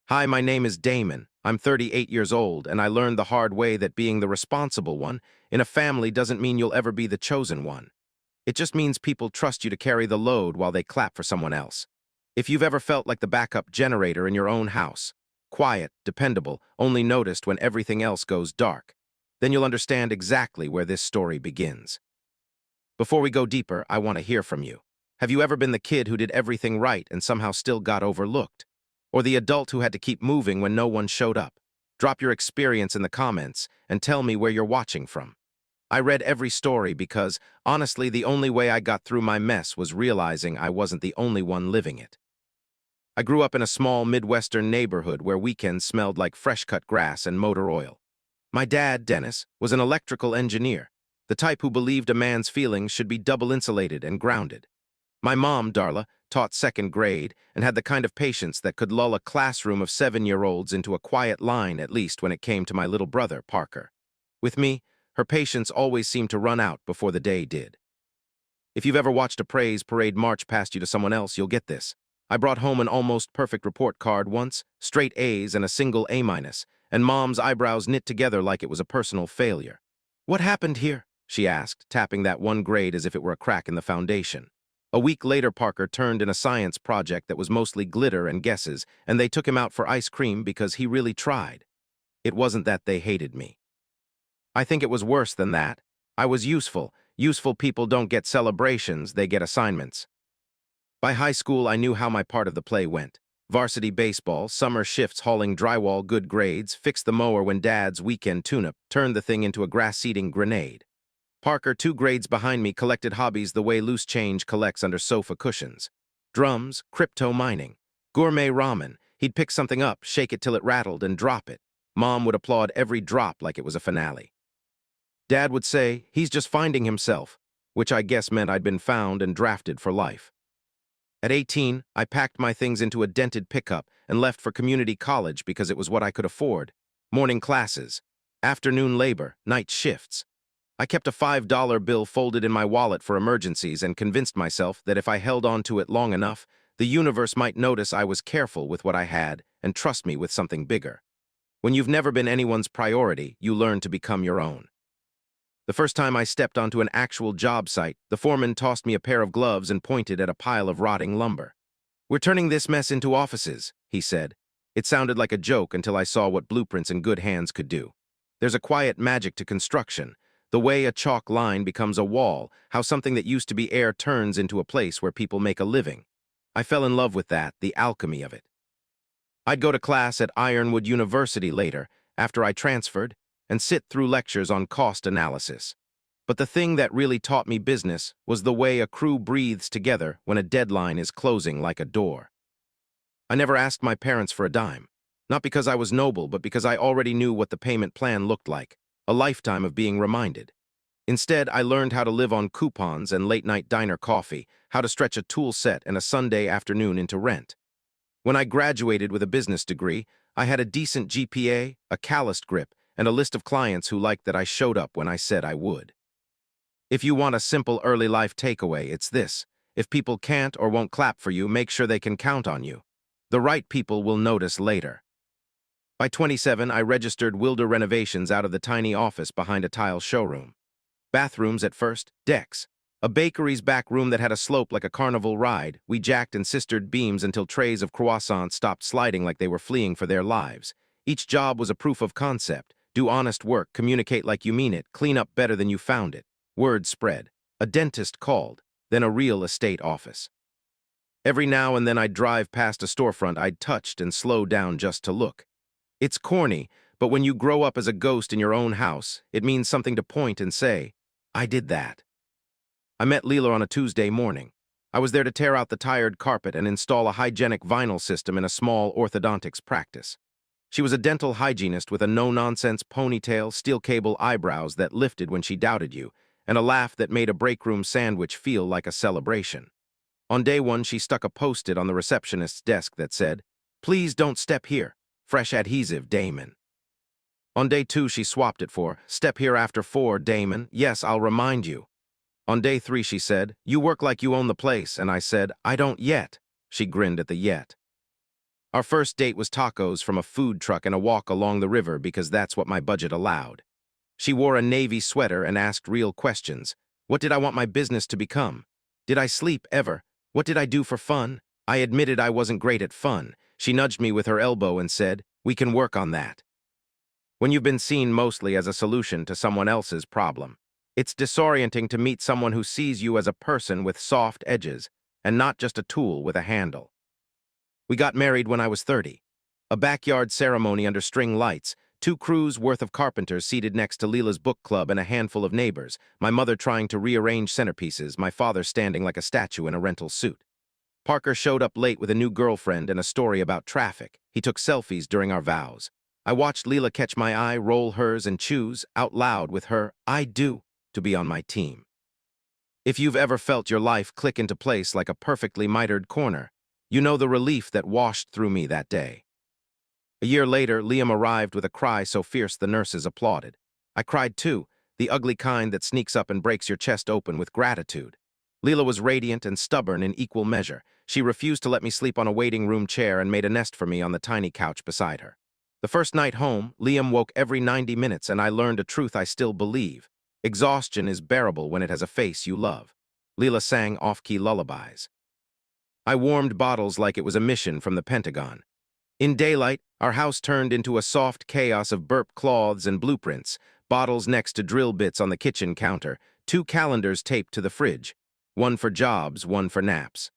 Hi, my name is Damon. I'm 38 years old, and I learned the hard way that being the responsible one in a family doesn't mean you'll ever be the chosen one. It just means people trust you to carry the load while they clap for someone else. If you've ever felt like the backup generator in your own house, quiet, dependable, only noticed when everything else goes dark, then you'll understand exactly where this story begins. Before we go deeper, I want to hear from you. Have you ever been the kid who did everything right and somehow still got overlooked? Or the adult who had to keep moving when no one showed up? Drop your experience in the comments and tell me where you're watching from. I read every story because, honestly, the only way I got through my mess was realizing I wasn't the only one living it. I grew up in a small Midwestern neighborhood where weekends smelled like fresh-cut grass and motor oil. My dad, Dennis, was an electrical engineer, the type who believed a man's feelings should be double-insulated and grounded. My mom, Darla, taught second grade and had the kind of patience that could lull a classroom of 7-year-olds into a quiet line, at least when it came to my little brother, Parker. With me, her patience always seemed to run out before the day did. If you've ever watched a praise parade march past you to someone else, you'll get this. I brought home an almost perfect report card once, straight A's and a single A-, and Mom's eyebrows knit together like it was a personal failure. "What happened here?" she asked, tapping that one grade as if it were a crack in the foundation. A week later, Parker turned in a science project that was mostly glitter and guesses, and they took him out for ice cream because he really tried. It wasn't that they hated me. I think it was worse than that. I was useful. Useful people don't get celebrations, they get assignments. By high school, I knew how my part of the play went. Varsity baseball, summer shifts hauling drywall, good grades, fix the mower when Dad's weekend tune-up turned the thing into a grass-eating grenade. Parker, 2 grades behind me, collected hobbies the way loose change collects under sofa cushions. Drums, crypto mining, gourmet ramen. He'd pick something up, shake it till it rattled, and drop it. Mom would applaud every drop like it was a finale. Dad would say, "He's just finding himself," which I guess meant I'd been found and drafted for life. At 18, I packed my things into a dented pickup and left for community college because it was what I could afford. Morning classes, afternoon labor, night shifts. I kept a $5 bill folded in my wallet for emergencies and convinced myself that if I held on to it long enough, the universe might notice I was careful with what I had and trust me with something bigger. When you've never been anyone's priority, you learn to become your own. The first time I stepped onto an actual job site, the foreman tossed me a pair of gloves and pointed at a pile of rotting lumber. "We're turning this mess into offices," he said. It sounded like a joke until I saw what blueprints in good hands could do. There's a quiet magic to construction. The way a chalk line becomes a wall, how something that used to be air turns into a place where people make a living. I fell in love with that, the alchemy of it. I'd go to class at Ironwood University later, after I transferred, and sit through lectures on cost analysis. But the thing that really taught me business was the way a crew breathes together when a deadline is closing like a door. I never asked my parents for a dime, not because I was noble, but because I already knew what the payment plan looked like, a lifetime of being reminded. Instead, I learned how to live on coupons and late-night diner coffee, how to stretch a tool set and a Sunday afternoon into rent. When I graduated with a business degree, I had a decent GPA, a calloused grip, and a list of clients who liked that I showed up when I said I would. If you want a simple early life takeaway, it's this. If people can't or won't clap for you, make sure they can count on you. The right people will notice later. By 27, I registered Wilder renovations out of the tiny office behind a tile showroom. Bathrooms at first, decks. A bakery's back room that had a slope like a carnival ride. We jacked and sistered beams until trays of croissants stopped sliding like they were fleeing for their lives. Each job was a proof of concept. Do honest work, communicate like you mean it, clean up better than you found it. Word spread. A dentist called, then a real estate office. Every now and then I'd drive past a storefront I'd touched and slow down just to look. It's corny, but when you grow up as a ghost in your own house, it means something to point and say, "I did that." I met Lila on a Tuesday morning. I was there to tear out the tired carpet and install a hygienic vinyl system in a small orthodontics practice. She was a dental hygienist with a no-nonsense ponytail, steel cable eyebrows that lifted when she doubted you, and a laugh that made a break-room sandwich feel like a celebration. On day 1, she stuck a post-it on the receptionist's desk that said, "Please don't step here. Fresh adhesive, Damon." On day 2, she swapped it for, "Step here after 4, Damon. Yes, I'll remind you." On day 3, she said, "You work like you own the place," and I said, "I don't yet." She grinned at the yet. Our first date was tacos from a food truck and a walk along the river because that's what my budget allowed. She wore a navy sweater and asked real questions. What did I want my business to become? Did I sleep ever? What did I do for fun? I admitted I wasn't great at fun. She nudged me with her elbow and said, "We can work on that." When you've been seen mostly as a solution to someone else's problem, it's disorienting to meet someone who sees you as a person with soft edges and not just a tool with a handle. We got married when I was 30. A backyard ceremony under string lights, 2 crews worth of carpenters seated next to Lila's book club and a handful of neighbors, my mother trying to rearrange centerpieces, my father standing like a statue in a rental suit. Parker showed up late with a new girlfriend and a story about traffic. He took selfies during our vows. I watched Lila catch my eye, roll hers, and choose, out loud with her, "I do," to be on my team. If you've ever felt your life click into place like a perfectly mitered corner, you know the relief that washed through me that day. A year later, Liam arrived with a cry so fierce the nurses applauded. I cried too, the ugly kind that sneaks up and breaks your chest open with gratitude. Lila was radiant and stubborn in equal measure. She refused to let me sleep on a waiting room chair and made a nest for me on the tiny couch beside her. The first night home, Liam woke every 90 minutes and I learned a truth I still believe. Exhaustion is bearable when it has a face you love. Lila sang off-key lullabies. I warmed bottles like it was a mission from the Pentagon. In daylight, our house turned into a soft chaos of burp cloths and blueprints, bottles next to drill bits on the kitchen counter, 2 calendars taped to the fridge, one for jobs, one for naps.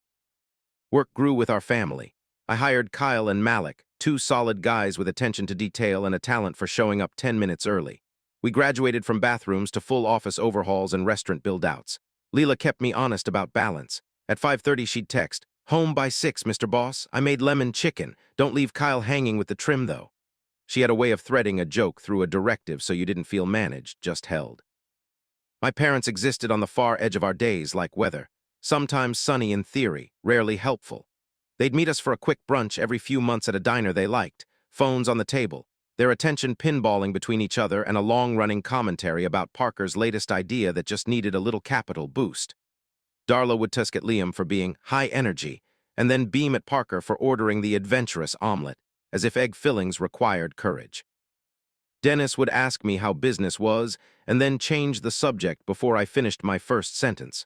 Work grew with our family. I hired Kyle and Malik, 2 solid guys with attention to detail and a talent for showing up 10 minutes early. We graduated from bathrooms to full office overhauls and restaurant build-outs. Lila kept me honest about balance. At 5:30 she'd text, "Home by 6, Mr. Boss. I made lemon chicken. Don't leave Kyle hanging with the trim, though." She had a way of threading a joke through a directive so you didn't feel managed, just held. My parents existed on the far edge of our days like weather, sometimes sunny in theory, rarely helpful. They'd meet us for a quick brunch every few months at a diner they liked, phones on the table, their attention pinballing between each other and a long-running commentary about Parker's latest idea that just needed a little capital boost. Darla would tusk at Liam for being high energy, and then beam at Parker for ordering the adventurous omelet, as if egg fillings required courage. Dennis would ask me how business was, and then change the subject before I finished my first sentence.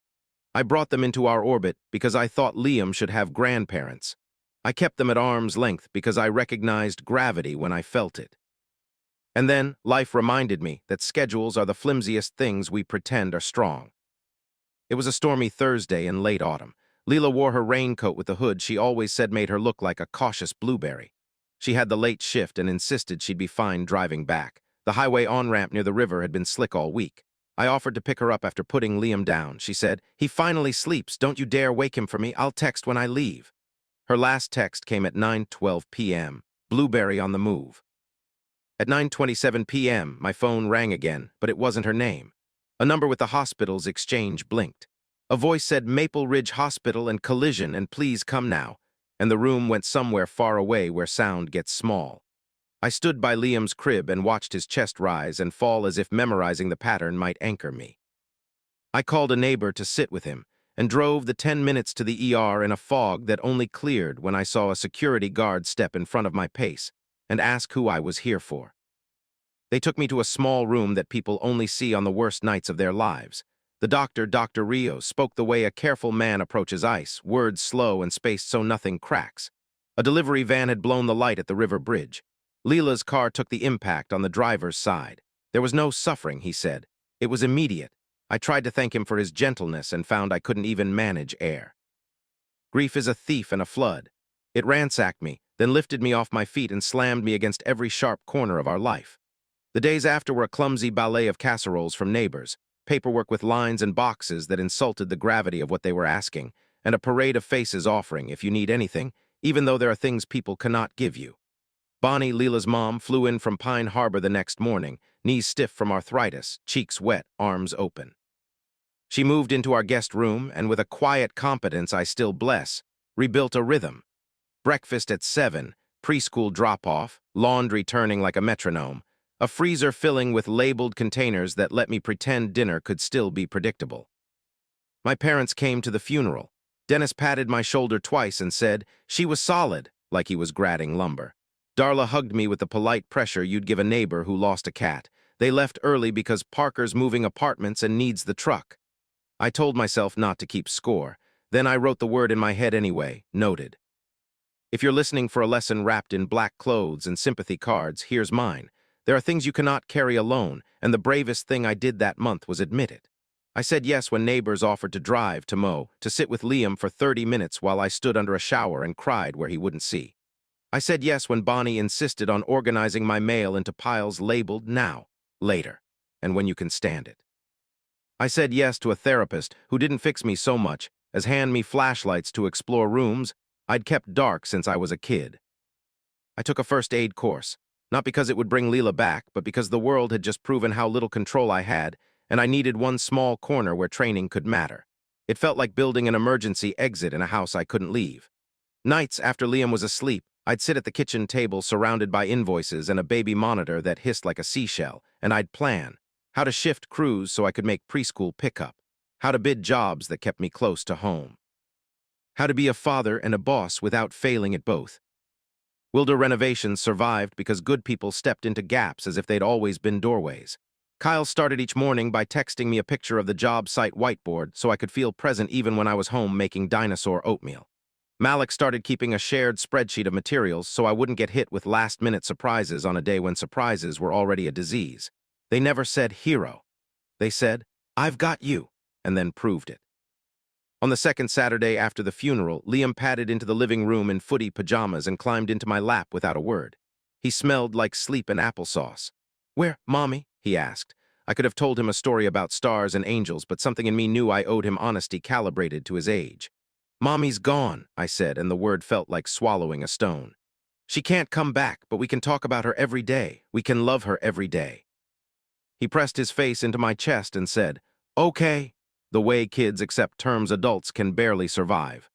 I brought them into our orbit because I thought Liam should have grandparents. I kept them at arm's length because I recognized gravity when I felt it. And then, life reminded me that schedules are the flimsiest things we pretend are strong. It was a stormy Thursday in late autumn. Lila wore her raincoat with the hood she always said made her look like a cautious blueberry. She had the late shift and insisted she'd be fine driving back. The highway on-ramp near the river had been slick all week. I offered to pick her up after putting Liam down. She said, "He finally sleeps. Don't you dare wake him for me. I'll text when I leave." Her last text came at 9:12 p.m., Blueberry on the move. At 9:27 p.m., my phone rang again, but it wasn't her name. A number with the hospital's exchange blinked. A voice said Maple Ridge Hospital and collision and please come now, and the room went somewhere far away where sound gets small. I stood by Liam's crib and watched his chest rise and fall as if memorizing the pattern might anchor me. I called a neighbor to sit with him and drove the 10 minutes to the ER in a fog that only cleared when I saw a security guard step in front of my pace and ask who I was here for. They took me to a small room that people only see on the worst nights of their lives. The doctor, Dr. Rios, spoke the way a careful man approaches ice, words slow and spaced so nothing cracks. A delivery van had blown the light at the river bridge. Lila's car took the impact on the driver's side. There was no suffering, he said. It was immediate. I tried to thank him for his gentleness and found I couldn't even manage air. Grief is a thief and a flood. It ransacked me, then lifted me off my feet and slammed me against every sharp corner of our life. The days after were a clumsy ballet of casseroles from neighbors, paperwork with lines and boxes that insulted the gravity of what they were asking, and a parade of faces offering, if you need anything, even though there are things people cannot give you. Bonnie, Lila's mom, flew in from Pine Harbor the next morning, knees stiff from arthritis, cheeks wet, arms open. She moved into our guest room and, with a quiet competence I still bless, rebuilt a rhythm. Breakfast at 7, preschool drop-off, laundry turning like a metronome, a freezer filling with labeled containers that let me pretend dinner could still be predictable. My parents came to the funeral. Dennis patted my shoulder twice and said, "She was solid, like he was gratting lumber. Darla hugged me with the polite pressure you'd give a neighbor who lost a cat. They left early because Parker's moving apartments and needs the truck. I told myself not to keep score. Then I wrote the word in my head anyway, noted. If you're listening for a lesson wrapped in black clothes and sympathy cards, here's mine. There are things you cannot carry alone, and the bravest thing I did that month was admit it. I said yes when neighbors offered to drive to mow, to sit with Liam for 30 minutes while I stood under a shower and cried where he wouldn't see. I said yes when Bonnie insisted on organizing my mail into piles labeled now, later, and when you can stand it. I said yes to a therapist who didn't fix me so much as hand me flashlights to explore rooms I'd kept dark since I was a kid. I took a first aid course, not because it would bring Lila back, but because the world had just proven how little control I had, and I needed one small corner where training could matter. It felt like building an emergency exit in a house I couldn't leave. Nights after Liam was asleep, I'd sit at the kitchen table surrounded by invoices and a baby monitor that hissed like a seashell, and I'd plan how to shift crews so I could make preschool pickup, how to bid jobs that kept me close to home, how to be a father and a boss without failing at both. Wilder renovations survived because good people stepped into gaps as if they'd always been doorways. Kyle started each morning by texting me a picture of the job site whiteboard so I could feel present even when I was home making dinosaur oatmeal. Malik started keeping a shared spreadsheet of materials so I wouldn't get hit with last-minute surprises on a day when surprises were already a disease. They never said hero. They said, "I've got you," and then proved it. On the second Saturday after the funeral, Liam padded into the living room in footy pajamas and climbed into my lap without a word. He smelled like sleep and applesauce. "Where, Mommy?" he asked. I could have told him a story about stars and angels, but something in me knew I owed him honesty calibrated to his age. "Mommy's gone," I said, and the word felt like swallowing a stone. "She can't come back, but we can talk about her every day. We can love her every day." He pressed his face into my chest and said, "Okay," the way kids accept terms adults can barely survive.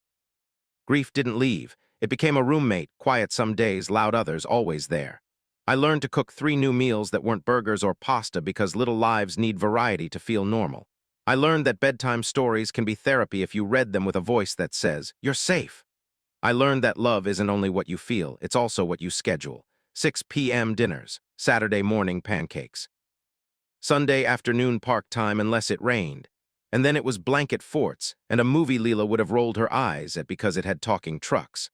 Grief didn't leave. It became a roommate, quiet some days, loud others, always there. I learned to cook 3 new meals that weren't burgers or pasta because little lives need variety to feel normal. I learned that bedtime stories can be therapy if you read them with a voice that says, "You're safe." I learned that love isn't only what you feel, it's also what you schedule. 6 p.m. dinners, Saturday morning pancakes, Sunday afternoon park time unless it rained. And then it was blanket forts, and a movie Lila would have rolled her eyes at because it had talking trucks.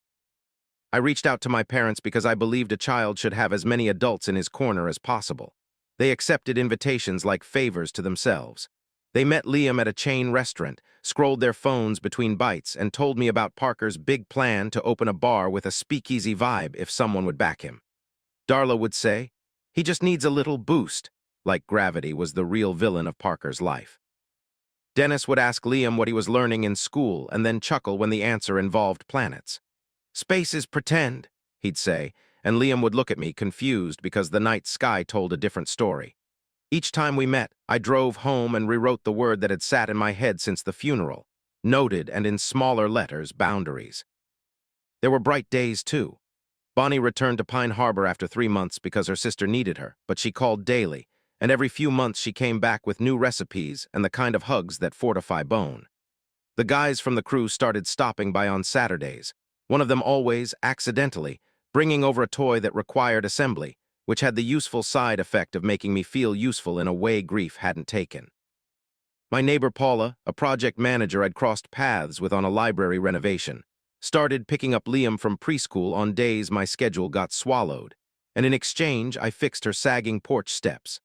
I reached out to my parents because I believed a child should have as many adults in his corner as possible. They accepted invitations like favors to themselves. They met Liam at a chain restaurant, scrolled their phones between bites, and told me about Parker's big plan to open a bar with a speakeasy vibe if someone would back him. Darla would say, "He just needs a little boost," like gravity was the real villain of Parker's life. Dennis would ask Liam what he was learning in school and then chuckle when the answer involved planets. "Space is pretend," he'd say, and Liam would look at me confused because the night sky told a different story. Each time we met, I drove home and rewrote the word that had sat in my head since the funeral, noted and in smaller letters, boundaries. There were bright days, too. Bonnie returned to Pine Harbor after 3 months because her sister needed her, but she called daily, and every few months she came back with new recipes and the kind of hugs that fortify bone. The guys from the crew started stopping by on Saturdays, one of them always, accidentally, bringing over a toy that required assembly, which had the useful side effect of making me feel useful in a way grief hadn't taken. My neighbor Paula, a project manager I'd crossed paths with on a library renovation, started picking up Liam from preschool on days my schedule got swallowed, and in exchange I fixed her sagging porch steps.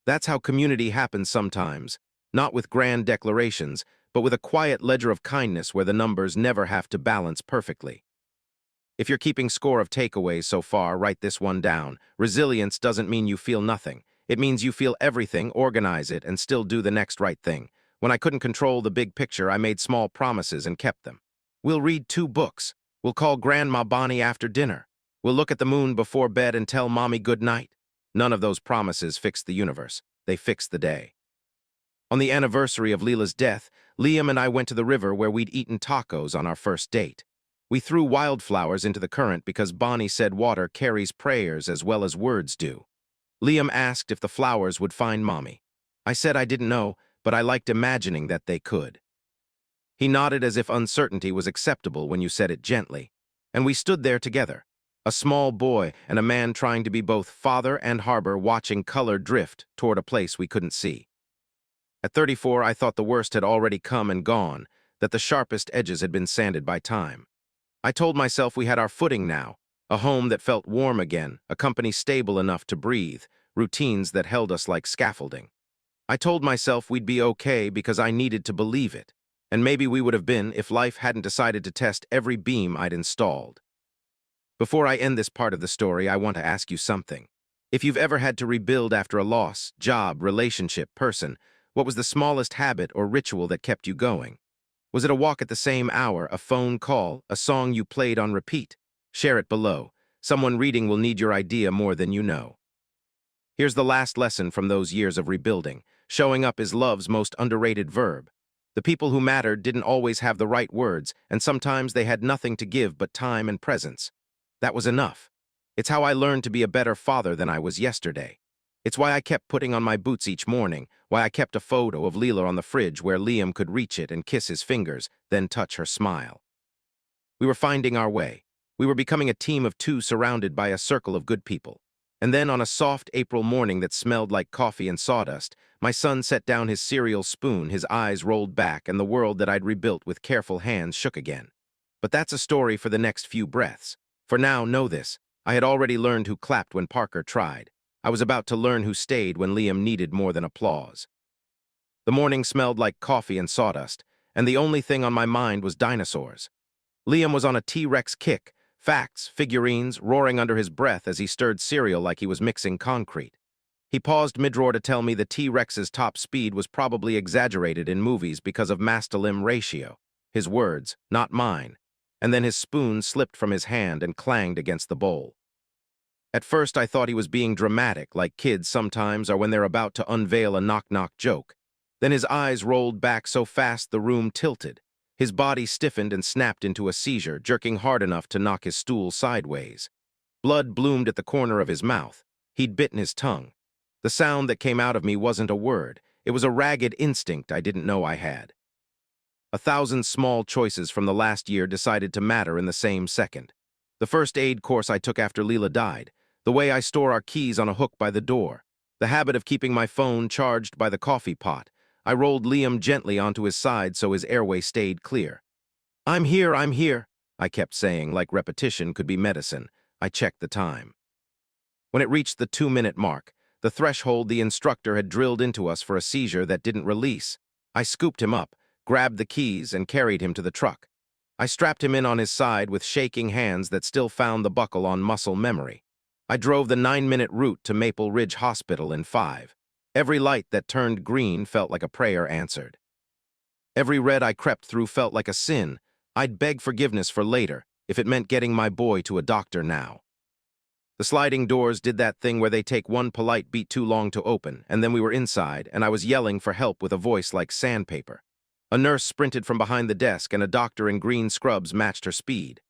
That's how community happens sometimes, not with grand declarations, but with a quiet ledger of kindness where the numbers never have to balance perfectly. If you're keeping score of takeaways so far, write this one down. Resilience doesn't mean you feel nothing. It means you feel everything, organize it, and still do the next right thing. When I couldn't control the big picture, I made small promises and kept them. We'll read 2 books. We'll call Grandma Bonnie after dinner. We'll look at the moon before bed and tell Mommy good night. None of those promises fixed the universe. They fixed the day. On the anniversary of Lila's death, Liam and I went to the river where we'd eaten tacos on our first date. We threw wildflowers into the current because Bonnie said water carries prayers as well as words do. Liam asked if the flowers would find Mommy. I said I didn't know, but I liked imagining that they could. He nodded as if uncertainty was acceptable when you said it gently, And we stood there together, a small boy and a man trying to be both father and harbor, watching color drift toward a place we couldn't see. At 34, I thought the worst had already come and gone, that the sharpest edges had been sanded by time. I told myself we had our footing now, a home that felt warm again, a company stable enough to breathe, routines that held us like scaffolding. I told myself we'd be okay because I needed to believe it, and maybe we would have been if life hadn't decided to test every beam I'd installed. Before I end this part of the story, I want to ask you something. If you've ever had to rebuild after a loss, job, relationship, person, what was the smallest habit or ritual that kept you going? Was it a walk at the same hour, a phone call, a song you played on repeat? Share it below. Someone reading will need your idea more than you know. Here's the last lesson from those years of rebuilding. Showing up is love's most underrated verb. The people who mattered didn't always have the right words, and sometimes they had nothing to give but time and presence. That was enough. It's how I learned to be a better father than I was yesterday. It's why I kept putting on my boots each morning, why I kept a photo of Lila on the fridge where Liam could reach it and kiss his fingers, then touch her smile. We were finding our way. We were becoming a team of two surrounded by a circle of good people. And then on a soft April morning that smelled like coffee and sawdust, my son set down his cereal spoon, his eyes rolled back, and the world that I'd rebuilt with careful hands shook again. But that's a story for the next few breaths. For now, know this. I had already learned who clapped when Parker tried. I was about to learn who stayed when Liam needed more than applause. The morning smelled like coffee and sawdust, and the only thing on my mind was dinosaurs. Liam was on a T-Rex kick, facts, figurines, roaring under his breath as he stirred cereal like he was mixing concrete. He paused mid-roar to tell me the T-Rex's top speed was probably exaggerated in movies because of mass-to-limb ratio. His words, not mine. And then his spoon slipped from his hand and clanged against the bowl. At first I thought he was being dramatic, like kids sometimes are when they're about to unveil a knock-knock joke. Then his eyes rolled back so fast the room tilted. His body stiffened and snapped into a seizure, jerking hard enough to knock his stool sideways. Blood bloomed at the corner of his mouth. He'd bitten his tongue. The sound that came out of me wasn't a word. It was a ragged instinct I didn't know I had. 1,000 small choices from the last year decided to matter in the same second. The first aid course I took after Lila died, the way I store our keys on a hook by the door, the habit of keeping my phone charged by the coffee pot. I rolled Liam gently onto his side so his airway stayed clear. I'm here, I kept saying, like repetition could be medicine. I checked the time. When it reached the 2-minute mark, the threshold the instructor had drilled into us for a seizure that didn't release, I scooped him up, grabbed the keys, and carried him to the truck. I strapped him in on his side with shaking hands that still found the buckle on muscle memory. I drove the 9-minute route to Maple Ridge Hospital in 5. Every light that turned green felt like a prayer answered. Every red I crept through felt like a sin. I'd beg forgiveness for later, if it meant getting my boy to a doctor now. The sliding doors did that thing where they take one polite beat too long to open, and then we were inside, and I was yelling for help with a voice like sandpaper. A nurse sprinted from behind the desk, and a doctor in green scrubs matched her speed.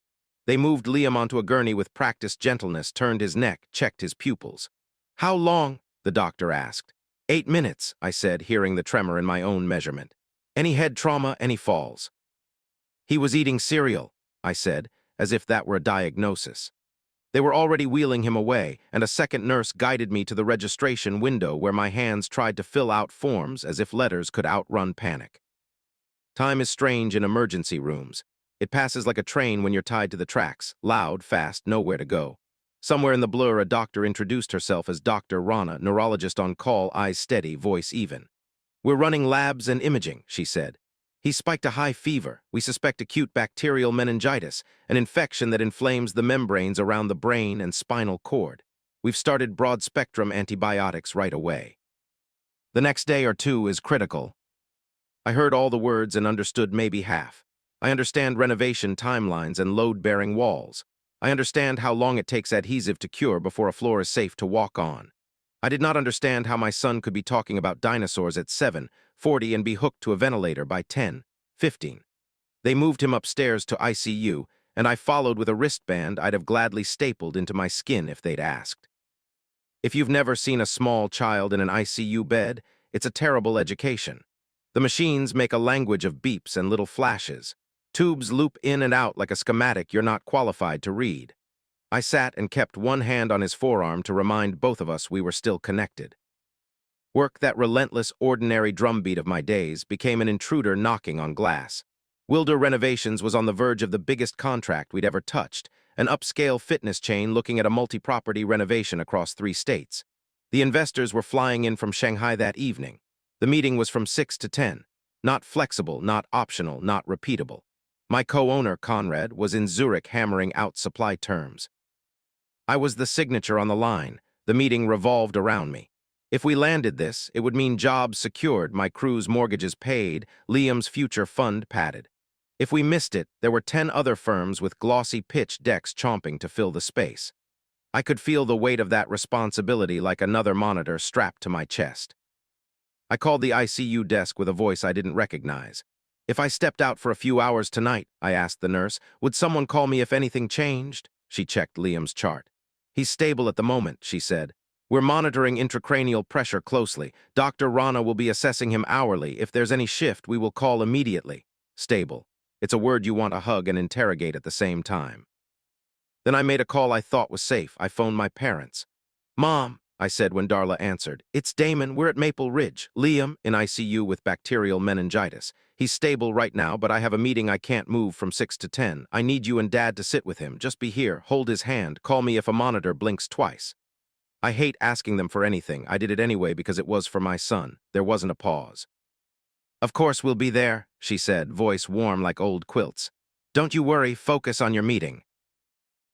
They moved Liam onto a gurney with practiced gentleness, turned his neck, checked his pupils. How long? The doctor asked. 8 minutes, I said, hearing the tremor in my own measurement. Any head trauma, any falls? He was eating cereal, I said, as if that were a diagnosis. They were already wheeling him away, and a second nurse guided me to the registration window where my hands tried to fill out forms as if letters could outrun panic. Time is strange in emergency rooms. It passes like a train when you're tied to the tracks, loud, fast, nowhere to go. Somewhere in the blur, a doctor introduced herself as Dr. Rana, neurologist on call, eyes steady, voice even. We're running labs and imaging, she said. He spiked a high fever. We suspect acute bacterial meningitis, an infection that inflames the membranes around the brain and spinal cord. We've started broad-spectrum antibiotics right away. The next day or two is critical. I heard all the words and understood maybe half. I understand renovation timelines and load-bearing walls. I understand how long it takes adhesive to cure before a floor is safe to walk on. I did not understand how my son could be talking about dinosaurs at 7:40 and be hooked to a ventilator by 10:15. They moved him upstairs to ICU, and I followed with a wristband I'd have gladly stapled into my skin if they'd asked. If you've never seen a small child in an ICU bed, it's a terrible education. The machines make a language of beeps and little flashes. Tubes loop in and out like a schematic you're not qualified to read. I sat and kept one hand on his forearm to remind both of us we were still connected. Work, that relentless, ordinary drumbeat of my days, became an intruder knocking on glass. Wilder Renovations was on the verge of the biggest contract we'd ever touched, an upscale fitness chain looking at a multi-property renovation across 3 states. The investors were flying in from Shanghai that evening. The meeting was from 6 to 10. Not flexible, not optional, not repeatable. My co-owner, Conrad, was in Zurich hammering out supply terms. I was the signature on the line. The meeting revolved around me. If we landed this, it would mean jobs secured, my crew's mortgages paid, Liam's future fund padded. If we missed it, there were 10 other firms with glossy pitch decks chomping to fill the space. I could feel the weight of that responsibility like another monitor strapped to my chest. I called the ICU desk with a voice I didn't recognize. If I stepped out for a few hours tonight, I asked the nurse, would someone call me if anything changed? She checked Liam's chart. He's stable at the moment, she said. We're monitoring intracranial pressure closely. Dr. Rana will be assessing him hourly. If there's any shift, we will call immediately. Stable. It's a word you want to hug and interrogate at the same time. Then I made a call I thought was safe. I phoned my parents. Mom, I said when Darla answered. It's Damon. We're at Maple Ridge. Liam, in ICU with bacterial meningitis. He's stable right now, but I have a meeting I can't move from 6 to 10. I need you and Dad to sit with him. Just be here. Hold his hand. Call me if a monitor blinks twice. I hate asking them for anything. I did it anyway because it was for my son. There wasn't a pause. Of course we'll be there, she said, voice warm like old quilts. Don't you worry. Focus on your meeting.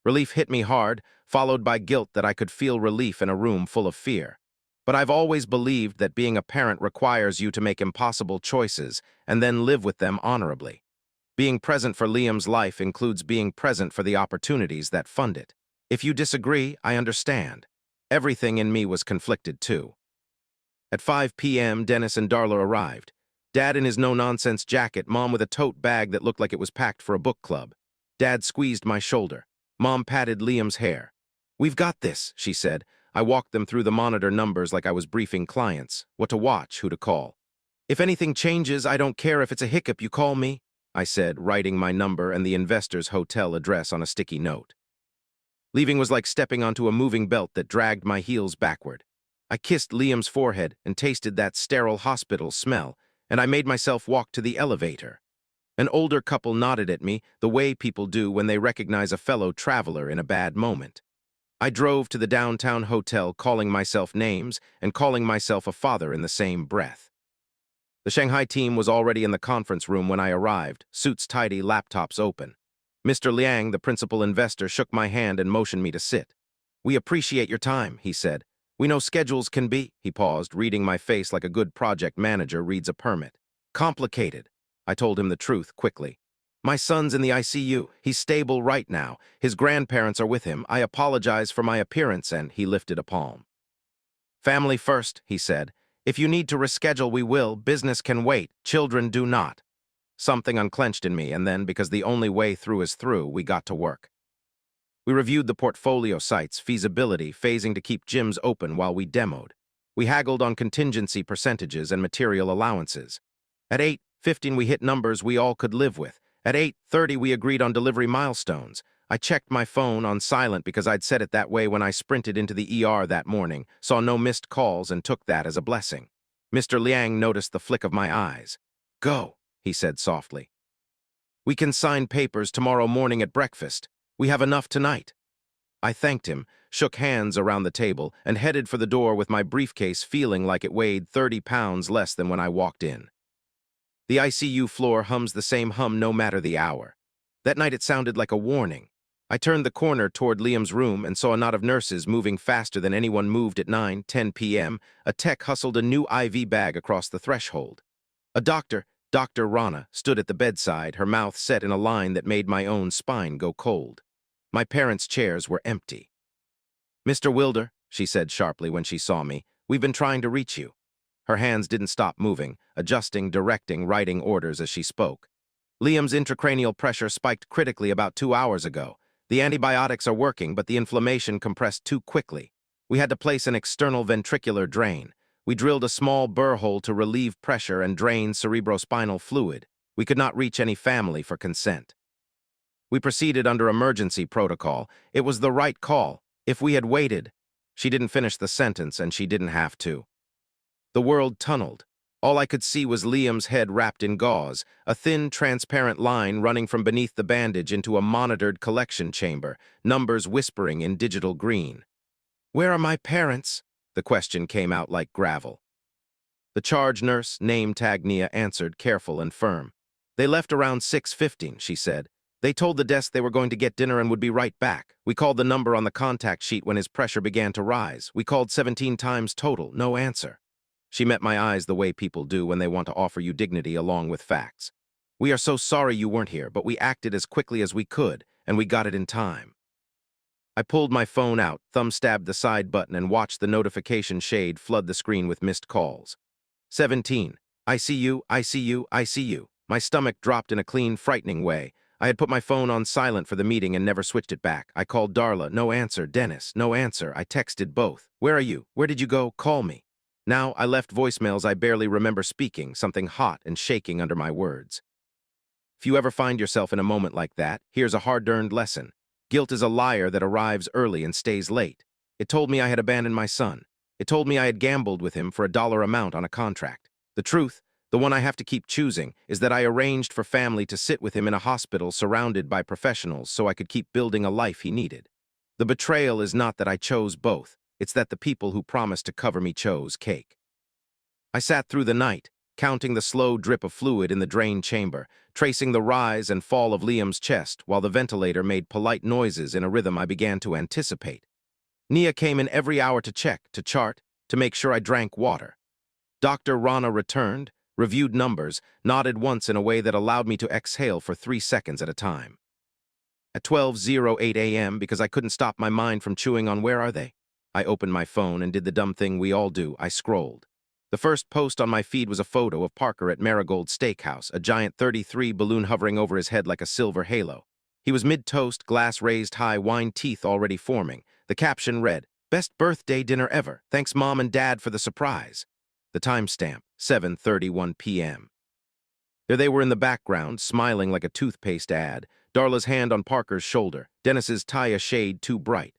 Relief hit me hard, followed by guilt that I could feel relief in a room full of fear. But I've always believed that being a parent requires you to make impossible choices and then live with them honorably. Being present for Liam's life includes being present for the opportunities that fund it. If you disagree, I understand. Everything in me was conflicted too. At 5 p.m., Dennis and Darla arrived. Dad in his no-nonsense jacket, Mom with a tote bag that looked like it was packed for a book club. Dad squeezed my shoulder. Mom patted Liam's hair. We've got this, she said. I walked them through the monitor numbers like I was briefing clients, what to watch, who to call. If anything changes, I don't care if it's a hiccup, you call me, I said, writing my number and the investor's hotel address on a sticky note. Leaving was like stepping onto a moving belt that dragged my heels backward. I kissed Liam's forehead and tasted that sterile hospital smell, and I made myself walk to the elevator. An older couple nodded at me, the way people do when they recognize a fellow traveler in a bad moment. I drove to the downtown hotel calling myself names and calling myself a father in the same breath. The Shanghai team was already in the conference room when I arrived, suits tidy, laptops open. Mr. Liang, the principal investor, shook my hand and motioned me to sit. We appreciate your time, he said. We know schedules can be, he paused, reading my face like a good project manager reads a permit. Complicated. I told him the truth quickly. My son's in the ICU. He's stable right now. His grandparents are with him. I apologize for my appearance, and he lifted a palm. Family first, he said. If you need to reschedule, we will. Business can wait. Children do not. Something unclenched in me, and then, because the only way through is through, we got to work. We reviewed the portfolio sites, feasibility, phasing to keep gyms open while we demoed. We haggled on contingency percentages and material allowances. At 8:15, we hit numbers we all could live with. At 8:30, we agreed on delivery milestones. I checked my phone on silent because I'd set it that way when I sprinted into the ER that morning, saw no missed calls, and took that as a blessing. Mr. Liang noticed the flick of my eyes. Go, he said softly. We can sign papers tomorrow morning at breakfast. We have enough tonight. I thanked him, shook hands around the table, and headed for the door with my briefcase feeling like it weighed 30 pounds less than when I walked in. The ICU floor hums the same hum no matter the hour. That night it sounded like a warning. I turned the corner toward Liam's room and saw a knot of nurses moving faster than anyone moved at 9:10 p.m. A tech hustled a new IV bag across the threshold. A doctor, Dr. Rana, stood at the bedside, her mouth set in a line that made my own spine go cold. My parents' chairs were empty. Mr. Wilder, she said sharply when she saw me, we've been trying to reach you. Her hands didn't stop moving, adjusting, directing, writing orders as she spoke. Liam's intracranial pressure spiked critically about 2 hours ago. The antibiotics are working, but the inflammation compressed too quickly. We had to place an external ventricular drain. We drilled a small burr hole to relieve pressure and drain cerebrospinal fluid. We could not reach any family for consent. We proceeded under emergency protocol. It was the right call. If we had waited, she didn't finish the sentence and she didn't have to. The world tunneled. All I could see was Liam's head wrapped in gauze, a thin, transparent line running from beneath the bandage into a monitored collection chamber, numbers whispering in digital green. "Where are my parents?" The question came out like gravel. The charge nurse, name tag Nia, answered, careful and firm. "They left around 6:15, she said. "They told the desk they were going to get dinner and would be right back. We called the number on the contact sheet when his pressure began to rise. We called 17 times total, no answer." She met my eyes the way people do when they want to offer you dignity along with facts. "We are so sorry you weren't here, but we acted as quickly as we could, and we got it in time." I pulled my phone out, thumb-stabbed the side button, and watched the notification shade flood the screen with missed calls. 17. ICU, ICU, ICU. My stomach dropped in a clean, frightening way. I had put my phone on silent for the meeting and never switched it back. I called Darla, no answer. Dennis, no answer. I texted both. "Where are you? Where did you go? Call me." Now I left voicemails I barely remember speaking, something hot and shaking under my words. If you ever find yourself in a moment like that, here's a hard-earned lesson. Guilt is a liar that arrives early and stays late. It told me I had abandoned my son. It told me I had gambled with him for a dollar amount on a contract. The truth, the one I have to keep choosing, is that I arranged for family to sit with him in a hospital surrounded by professionals so I could keep building a life he needed. The betrayal is not that I chose both. It's that the people who promised to cover me chose cake. I sat through the night, counting the slow drip of fluid in the drain chamber, tracing the rise and fall of Liam's chest while the ventilator made polite noises in a rhythm I began to anticipate. Nia came in every hour to check, to chart, to make sure I drank water. Dr. Rana returned, reviewed numbers, nodded once in a way that allowed me to exhale for 3 seconds at a time. At 12:08 a.m., because I couldn't stop my mind from chewing on "where are they?" I opened my phone and did the dumb thing we all do. I scrolled. The first post on my feed was a photo of Parker at Marigold Steakhouse, a giant 33 balloon hovering over his head like a silver halo. He was mid-toast, glass raised high, wine teeth already forming. The caption read, "Best birthday dinner ever. Thanks Mom and Dad for the surprise." The timestamp, 7:31 p.m. There they were in the background, smiling like a toothpaste ad, Darla's hand on Parker's shoulder, Dennis's tie a shade too bright.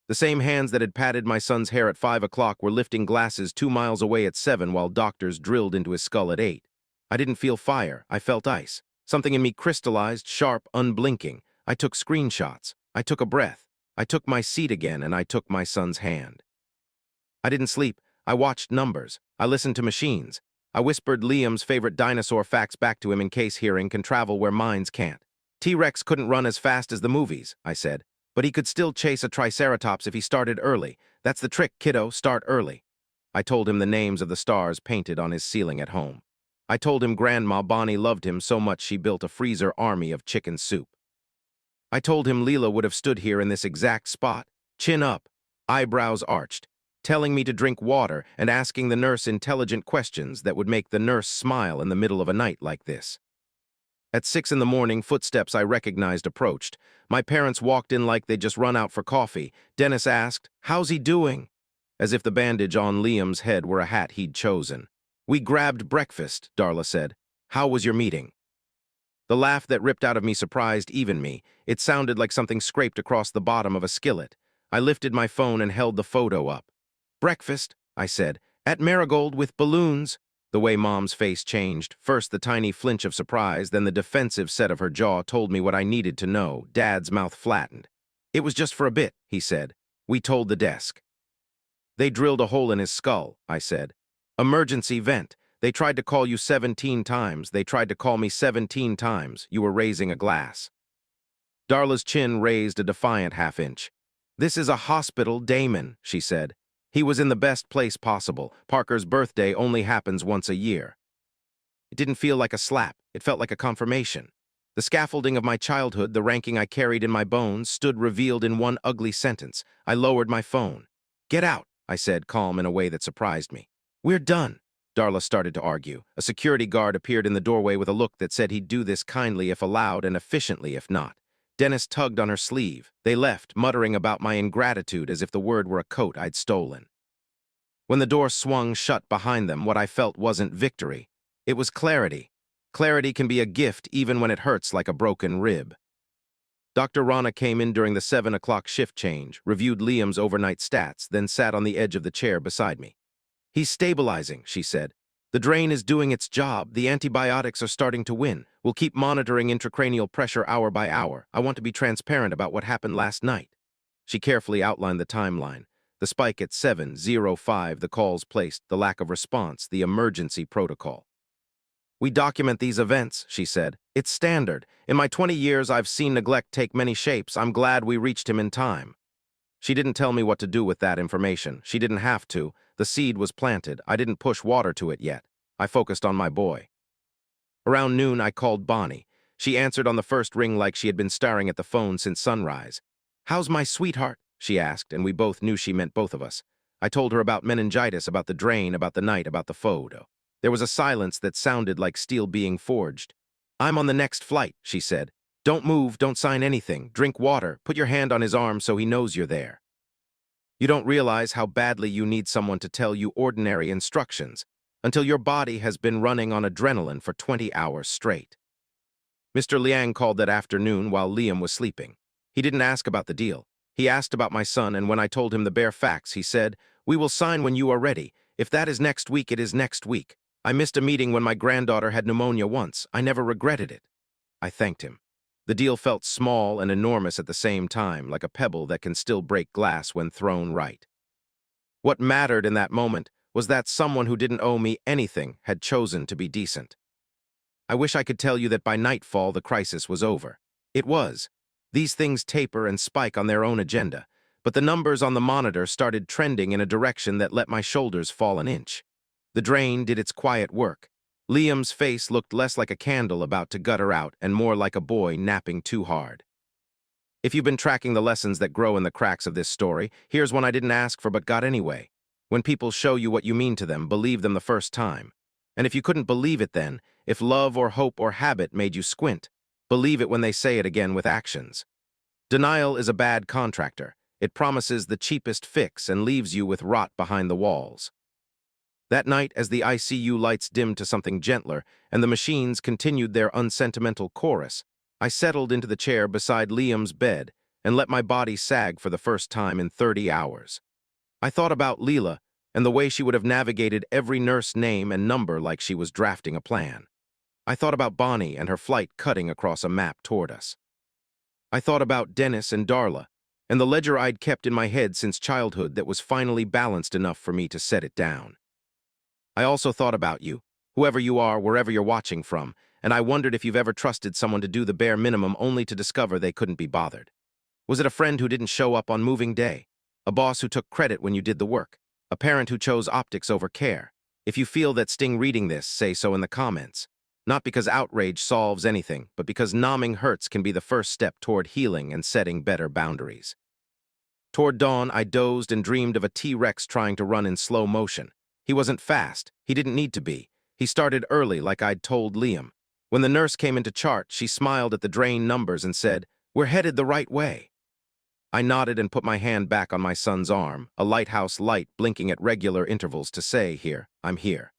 The same hands that had patted my son's hair at 5 o'clock were lifting glasses 2 miles away at 7 while doctors drilled into his skull at 8. I didn't feel fire, I felt ice. Something in me crystallized, sharp, unblinking. I took screenshots. I took a breath. I took my seat again, and I took my son's hand. I didn't sleep. I watched numbers. I listened to machines. I whispered Liam's favorite dinosaur facts back to him in case hearing can travel where minds can't. T-Rex couldn't run as fast as the movies, I said. But he could still chase a triceratops if he started early. That's the trick, kiddo, start early. I told him the names of the stars painted on his ceiling at home. I told him Grandma Bonnie loved him so much she built a freezer army of chicken soup. I told him Lila would have stood here in this exact spot, chin up, eyebrows arched, telling me to drink water and asking the nurse intelligent questions that would make the nurse smile in the middle of a night like this. At 6 in the morning, footsteps I recognized approached. My parents walked in like they'd just run out for coffee. Dennis asked, "How's he doing?" As if the bandage on Liam's head were a hat he'd chosen. "We grabbed breakfast," Darla said. "How was your meeting?" The laugh that ripped out of me surprised even me. It sounded like something scraped across the bottom of a skillet. I lifted my phone and held the photo up. "Breakfast," I said, "at Marigold with balloons." The way Mom's face changed, first the tiny flinch of surprise, then the defensive set of her jaw told me what I needed to know. Dad's mouth flattened. "It was just for a bit," he said. "We told the desk." "They drilled a hole in his skull," I said. "Emergency vent. They tried to call you 17 times. They tried to call me 17 times. You were raising a glass." Darla's chin raised a defiant half-inch. "This is a hospital, Damon," she said. "He was in the best place possible. Parker's birthday only happens once a year." It didn't feel like a slap. It felt like a confirmation. The scaffolding of my childhood, the ranking I carried in my bones, stood revealed in one ugly sentence. I lowered my phone. "Get out," I said, calm in a way that surprised me. "We're done." Darla started to argue. A security guard appeared in the doorway with a look that said he'd do this kindly if allowed and efficiently if not. Dennis tugged on her sleeve. They left, muttering about my ingratitude as if the word were a coat I'd stolen. When the door swung shut behind them, what I felt wasn't victory. It was clarity. Clarity can be a gift even when it hurts like a broken rib. Dr. Rana came in during the 7 o'clock shift change, reviewed Liam's overnight stats, then sat on the edge of the chair beside me. "He's stabilizing," she said. "The drain is doing its job. The antibiotics are starting to win. We'll keep monitoring intracranial pressure hour by hour. I want to be transparent about what happened last night." She carefully outlined the timeline. The spike at 7:05, the calls placed, the lack of response, the emergency protocol. "We document these events," she said. "It's standard. In my 20 years, I've seen neglect take many shapes. I'm glad we reached him in time." She didn't tell me what to do with that information. She didn't have to. The seed was planted. I didn't push water to it yet. I focused on my boy. Around noon, I called Bonnie. She answered on the first ring like she had been staring at the phone since sunrise. "How's my sweetheart?" she asked, and we both knew she meant both of us. I told her about meningitis, about the drain, about the night, about the photo. There was a silence that sounded like steel being forged. "I'm on the next flight," she said. "Don't move, don't sign anything. Drink water, put your hand on his arm so he knows you're there." You don't realize how badly you need someone to tell you ordinary instructions until your body has been running on adrenaline for 20 hours straight. Mr. Liang called that afternoon while Liam was sleeping. He didn't ask about the deal. He asked about my son, and when I told him the bare facts, he said, "We will sign when you are ready. If that is next week, it is next week. I missed a meeting when my granddaughter had pneumonia once. I never regretted it." I thanked him. The deal felt small and enormous at the same time, like a pebble that can still break glass when thrown right. What mattered in that moment was that someone who didn't owe me anything had chosen to be decent. I wish I could tell you that by nightfall the crisis was over. It was. These things taper and spike on their own agenda, but the numbers on the monitor started trending in a direction that let my shoulders fall an inch. The drain did its quiet work. Liam's face looked less like a candle about to gutter out and more like a boy napping too hard. If you've been tracking the lessons that grow in the cracks of this story, here's one I didn't ask for but got anyway. When people show you what you mean to them, believe them the first time. And if you couldn't believe it then, if love or hope or habit made you squint, believe it when they say it again with actions. Denial is a bad contractor. It promises the cheapest fix and leaves you with rot behind the walls. That night, as the ICU lights dimmed to something gentler and the machines continued their unsentimental chorus, I settled into the chair beside Liam's bed and let my body sag for the first time in 30 hours. I thought about Lila and the way she would have navigated every nurse name and number like she was drafting a plan. I thought about Bonnie and her flight cutting across a map toward us. I thought about Dennis and Darla and the ledger I'd kept in my head since childhood that was finally balanced enough for me to set it down. I also thought about you, whoever you are, wherever you're watching from, and I wondered if you've ever trusted someone to do the bare minimum only to discover they couldn't be bothered. Was it a friend who didn't show up on moving day? A boss who took credit when you did the work? A parent who chose optics over care? If you feel that sting reading this, say so in the comments. Not because outrage solves anything, but because numbing hurts can be the first step toward healing and setting better boundaries. Toward dawn, I dozed and dreamed of a T-Rex trying to run in slow motion. He wasn't fast. He didn't need to be. He started early, like I'd told Liam. When the nurse came into chart, she smiled at the drain numbers and said, "We're headed the right way." I nodded and put my hand back on my son's arm, a lighthouse light blinking at regular intervals to say, "Here, I'm here."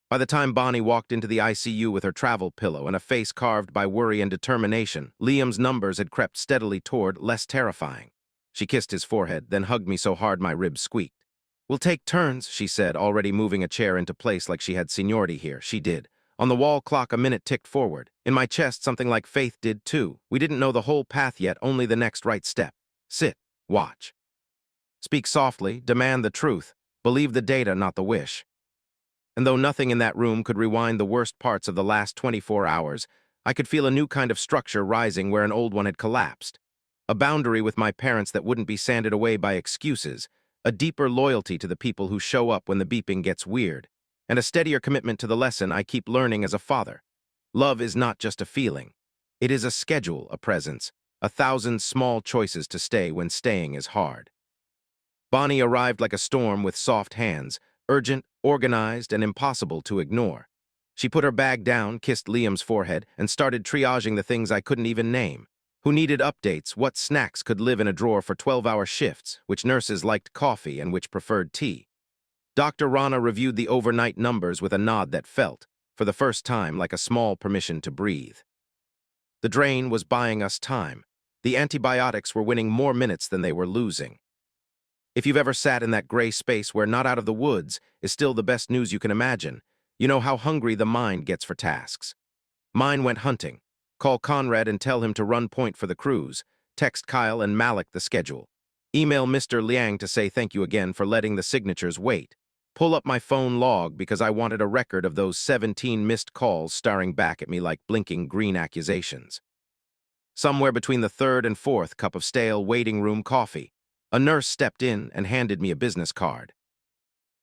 By the time Bonnie walked into the ICU with her travel pillow and a face carved by worry and determination, Liam's numbers had crept steadily toward less terrifying. She kissed his forehead, then hugged me so hard my ribs squeaked. "We'll take turns," she said, already moving a chair into place like she had seniority here. She did. On the wall clock, a minute ticked forward. In my chest, something like Faith did too. We didn't know the whole path yet, only the next right step. Sit. Watch. Speak softly. Demand the truth. Believe the data, not the wish. And though nothing in that room could rewind the worst parts of the last 24 hours, I could feel a new kind of structure rising where an old one had collapsed. A boundary with my parents that wouldn't be sanded away by excuses. A deeper loyalty to the people who show up when the beeping gets weird, and a steadier commitment to the lesson I keep learning as a father. Love is not just a feeling. It is a schedule, a presence, 1,000 small choices to stay when staying is hard. Bonnie arrived like a storm with soft hands, urgent, organized, and impossible to ignore. She put her bag down, kissed Liam's forehead, and started triaging the things I couldn't even name. Who needed updates, what snacks could live in a drawer for 12-hour shifts, which nurses liked coffee and which preferred tea. Dr. Rana reviewed the overnight numbers with a nod that felt, for the first time like a small permission to breathe. The drain was buying us time. The antibiotics were winning more minutes than they were losing. If you've ever sat in that gray space where not out of the woods is still the best news you can imagine, you know how hungry the mind gets for tasks. Mine went hunting. Call Conrad and tell him to run point for the cruise. Text Kyle and Malik the schedule. Email Mr. Liang to say thank you again for letting the signatures wait. Pull up my phone log because I wanted a record of those 17 missed calls staring back at me like blinking green accusations. Somewhere between the third and fourth cup of stale waiting room coffee, a nurse stepped in and handed me a business card.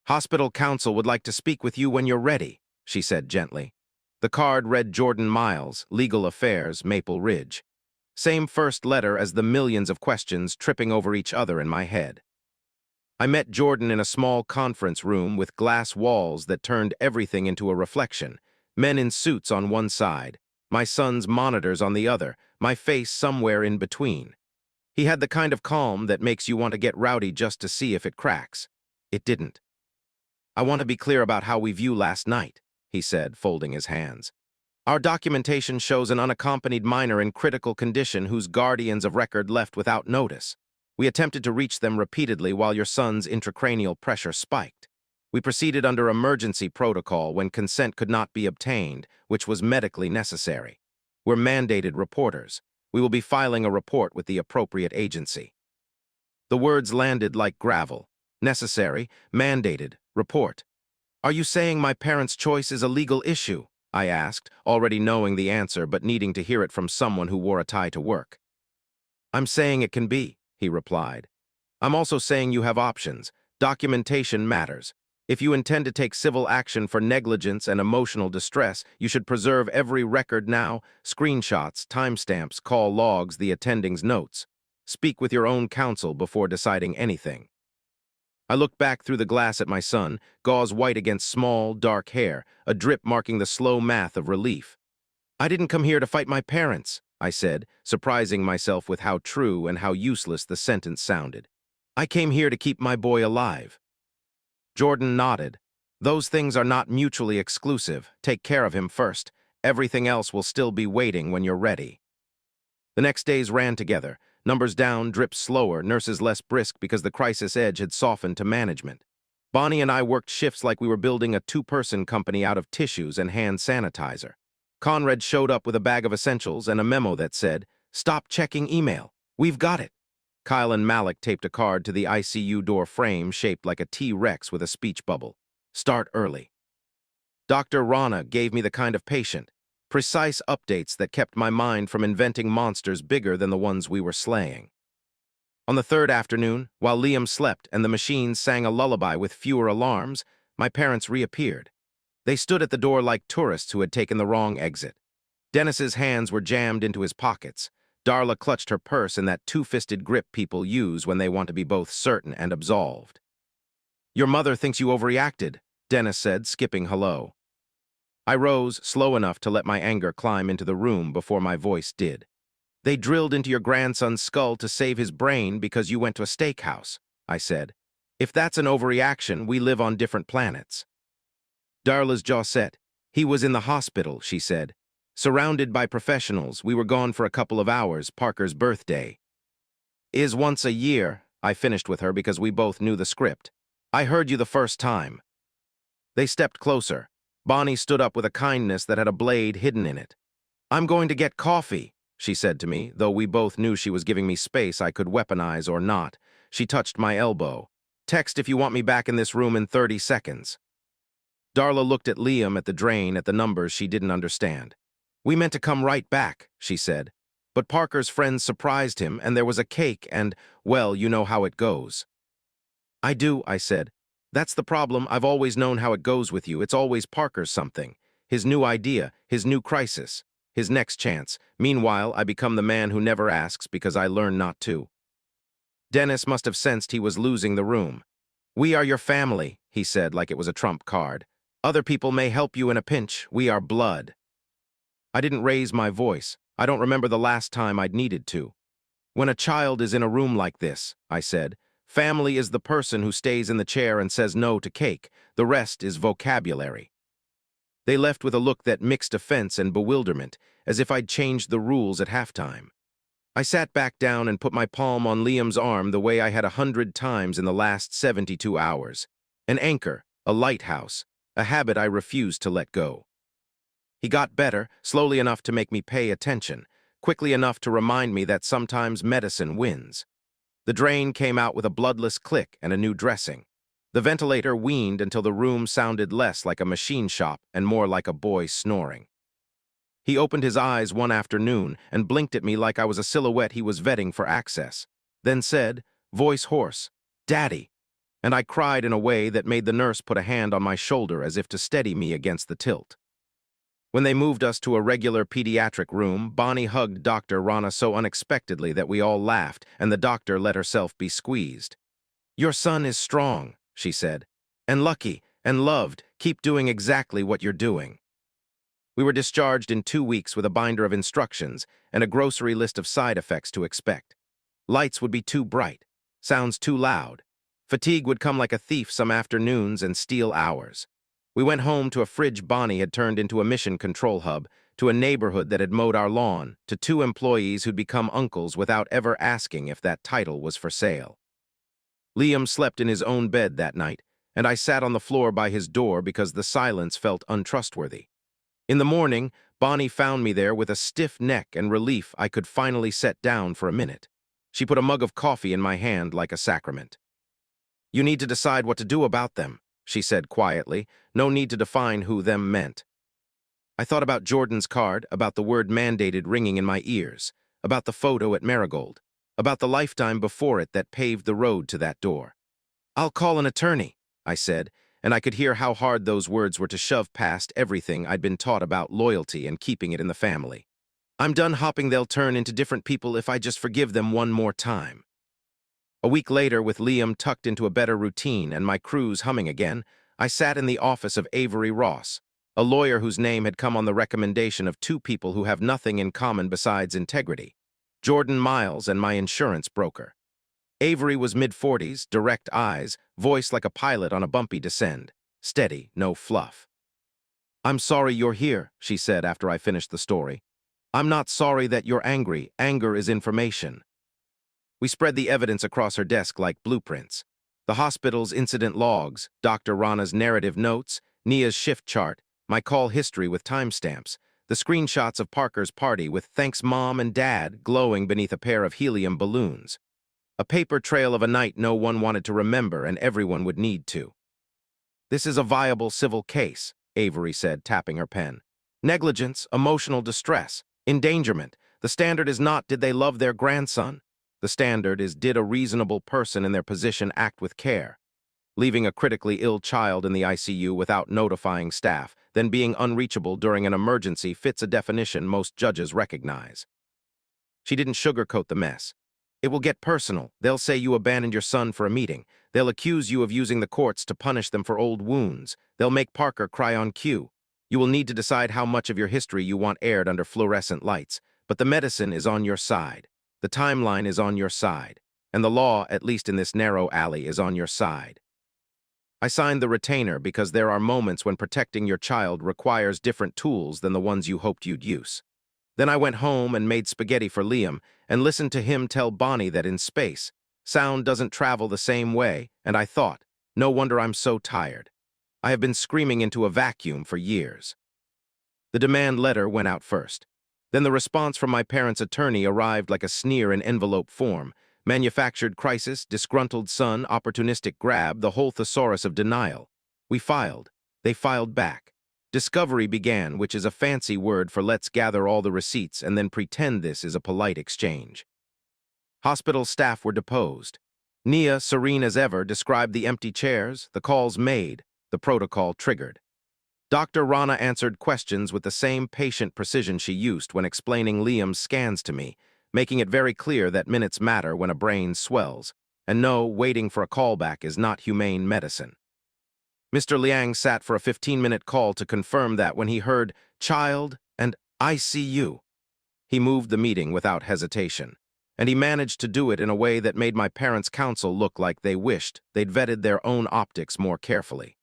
"Hospital counsel would like to speak with you when you're ready," she said gently. The card read Jordan Miles, Legal Affairs, Maple Ridge. Same first letter as the millions of questions tripping over each other in my head. I met Jordan in a small conference room with glass walls that turned everything into a reflection, men in suits on one side, my son's monitors on the other, my face somewhere in between. He had the kind of calm that makes you want to get rowdy just to see if it cracks. It didn't. "I want to be clear about how we view last night," he said, folding his hands. "Our documentation shows an unaccompanied minor in critical condition whose guardians of record left without notice. We attempted to reach them repeatedly while your son's intracranial pressure spiked. We proceeded under emergency protocol when consent could not be obtained, which was medically necessary. We're mandated reporters. We will be filing a report with the appropriate agency." The words landed like gravel. Necessary, mandated, report. "Are you saying my parents' choice is a legal issue?" I asked, already knowing the answer but needing to hear it from someone who wore a tie to work. "I'm saying it can be," he replied. "I'm also saying you have options. Documentation matters. If you intend to take civil action for negligence and emotional distress, you should preserve every record now, screenshots, timestamps, call logs, the attending's notes. Speak with your own counsel before deciding anything." I looked back through the glass at my son, gauze white against small, dark hair, a drip marking the slow math of relief. "I didn't come here to fight my parents," I said, surprising myself with how true and how useless the sentence sounded. "I came here to keep my boy alive." Jordan nodded. "Those things are not mutually exclusive. Take care of him first. Everything else will still be waiting when you're ready." The next days ran together. Numbers down, drips slower, nurses less brisk because the crisis edge had softened to management. Bonnie and I worked shifts like we were building a two-person company out of tissues and hand sanitizer. Conrad showed up with a bag of essentials and a memo that said, "Stop checking email. We've got it." Kyle and Malik taped a card to the ICU door frame shaped like a T-Rex with a speech bubble. "Start early." Dr. Rana gave me the kind of patient, precise updates that kept my mind from inventing monsters bigger than the ones we were slaying. On the third afternoon, while Liam slept and the machines sang a lullaby with fewer alarms, my parents reappeared. They stood at the door like tourists who had taken the wrong exit. Dennis's hands were jammed into his pockets. Darla clutched her purse in that two-fisted grip people use when they want to be both certain and absolved. "Your mother thinks you overreacted," Dennis said, skipping hello. I rose, slow enough to let my anger climb into the room before my voice did. "They drilled into your grandson's skull to save his brain because you went to a steakhouse," I said. "If that's an overreaction, we live on different planets." Darla's jaw set. "He was in the hospital," she said. "Surrounded by professionals, we were gone for a couple of hours, Parker's birthday." "Is once a year," I finished with her because we both knew the script. "I heard you the first time." They stepped closer. Bonnie stood up with a kindness that had a blade hidden in it. "I'm going to get coffee," she said to me, though we both knew she was giving me space I could weaponize or not. She touched my elbow. "Text if you want me back in this room in 30 seconds. Darla looked at Liam at the drain at the numbers she didn't understand. "We meant to come right back," she said. "But Parker's friends surprised him, and there was a cake and, well, you know how it goes." "I do," I said. "That's the problem. I've always known how it goes with you. It's always Parker's something. His new idea, his new crisis, his next chance. Meanwhile, I become the man who never asks because I learn not to." Dennis must have sensed he was losing the room. "We are your family," he said like it was a trump card. "Other people may help you in a pinch. We are blood." I didn't raise my voice. I don't remember the last time I'd needed to. "When a child is in a room like this," I said, "family is the person who stays in the chair and says no to cake. The rest is vocabulary." They left with a look that mixed offense and bewilderment, as if I'd changed the rules at halftime. I sat back down and put my palm on Liam's arm the way I had 100 times in the last 72 hours. An anchor, a lighthouse, a habit I refused to let go. He got better, slowly enough to make me pay attention, quickly enough to remind me that sometimes medicine wins. The drain came out with a bloodless click and a new dressing. The ventilator weaned until the room sounded less like a machine shop and more like a boy snoring. He opened his eyes one afternoon and blinked at me like I was a silhouette he was vetting for access, then said, voice hoarse, "Daddy," and I cried in a way that made the nurse put a hand on my shoulder as if to steady me against the tilt. When they moved us to a regular pediatric room, Bonnie hugged Dr. Rana so unexpectedly that we all laughed, and the doctor let herself be squeezed. "Your son is strong," she said, "and lucky, and loved. Keep doing exactly what you're doing." We were discharged in 2 weeks with a binder of instructions and a grocery list of side effects to expect. Lights would be too bright, sounds too loud. Fatigue would come like a thief some afternoons and steal hours. We went home to a fridge Bonnie had turned into a mission control hub, to a neighborhood that had mowed our lawn, to 2 employees who'd become uncles without ever asking if that title was for sale. Liam slept in his own bed that night, and I sat on the floor by his door because the silence felt untrustworthy. In the morning, Bonnie found me there with a stiff neck and relief I could finally set down for a minute. She put a mug of coffee in my hand like a sacrament. "You need to decide what to do about them," she said quietly. No need to define who them meant. I thought about Jordan's card, about the word mandated ringing in my ears, about the photo at Marigold, about the lifetime before it that paved the road to that door. "I'll call an attorney," I said, and I could hear how hard those words were to shove past everything I'd been taught about loyalty and keeping it in the family. "I'm done hopping they'll turn into different people if I just forgive them one more time." A week later, with Liam tucked into a better routine and my cruise humming again, I sat in the office of Avery Ross, a lawyer whose name had come on the recommendation of 2 people who have nothing in common besides integrity, Jordan Miles and my insurance broker. Avery was mid-40s, direct eyes, voice like a pilot on a bumpy descend. Steady, no fluff. "I'm sorry you're here," she said after I finished the story. "I'm not sorry that you're angry. Anger is information." We spread the evidence across her desk like blueprints. The hospital's incident logs, Dr. Rana's narrative notes, Nia's shift chart, my call history with timestamps, the screenshots of Parker's party with "Thanks Mom and Dad" glowing beneath a pair of helium balloons. A paper trail of a night no one wanted to remember and everyone would need to. "This is a viable civil case," Avery said, tapping her pen. "Negligence, emotional distress, endangerment. The standard is not did they love their grandson. The standard is did a reasonable person in their position act with care. Leaving a critically ill child in the ICU without notifying staff, then being unreachable during an emergency fits a definition most judges recognize." She didn't sugarcoat the mess. "It will get personal. They'll say you abandoned your son for a meeting. They'll accuse you of using the courts to punish them for old wounds. They'll make Parker cry on cue. You will need to decide how much of your history you want aired under fluorescent lights. But the medicine is on your side. The timeline is on your side. And the law, at least in this narrow alley, is on your side." I signed the retainer because there are moments when protecting your child requires different tools than the ones you hoped you'd use. Then I went home and made spaghetti for Liam and listened to him tell Bonnie that in space, sound doesn't travel the same way, and I thought, no wonder I'm so tired. I have been screaming into a vacuum for years. The demand letter went out first. Then the response from my parents' attorney arrived like a sneer in envelope form. Manufactured crisis, disgruntled son, opportunistic grab, the whole thesaurus of denial. We filed. They filed back. Discovery began, which is a fancy word for let's gather all the receipts and then pretend this is a polite exchange. Hospital staff were deposed. Nia, serene as ever, described the empty chairs, the calls made, the protocol triggered. Dr. Rana answered questions with the same patient precision she used when explaining Liam's scans to me, making it very clear that minutes matter when a brain swells, and no, waiting for a callback is not humane medicine. Mr. Liang sat for a 15-minute call to confirm that when he heard child and ICU. He moved the meeting without hesitation, and he managed to do it in a way that made my parents' counsel look like they wished they'd vetted their own optics more carefully.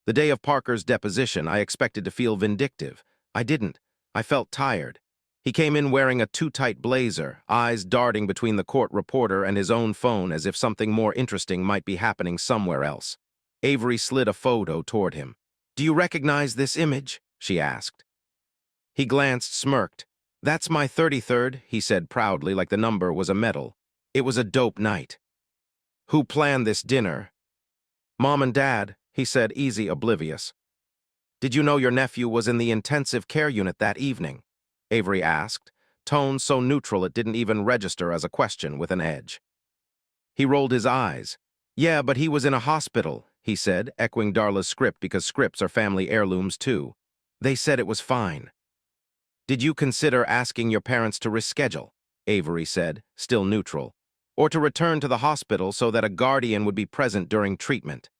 The day of Parker's deposition, I expected to feel vindictive. I didn't. I felt tired. He came in wearing a too-tight blazer, eyes darting between the court reporter and his own phone as if something more interesting might be happening somewhere else. Avery slid a photo toward him. "Do you recognize this image?" she asked. He glanced, smirked. "That's my 33rd, he said proudly, like the number was a medal. "It was a dope night." "Who planned this dinner?" "Mom and Dad," he said, easy oblivious. "Did you know your nephew was in the intensive care unit that evening?" Avery asked, tone so neutral it didn't even register as a question with an edge. He rolled his eyes. "Yeah, but he was in a hospital," he said, echoing Darla's script because scripts are family heirlooms too. "They said it was fine." "Did you consider asking your parents to reschedule?" Avery said, still neutral, "or to return to the hospital so that a guardian would be present during treatment?"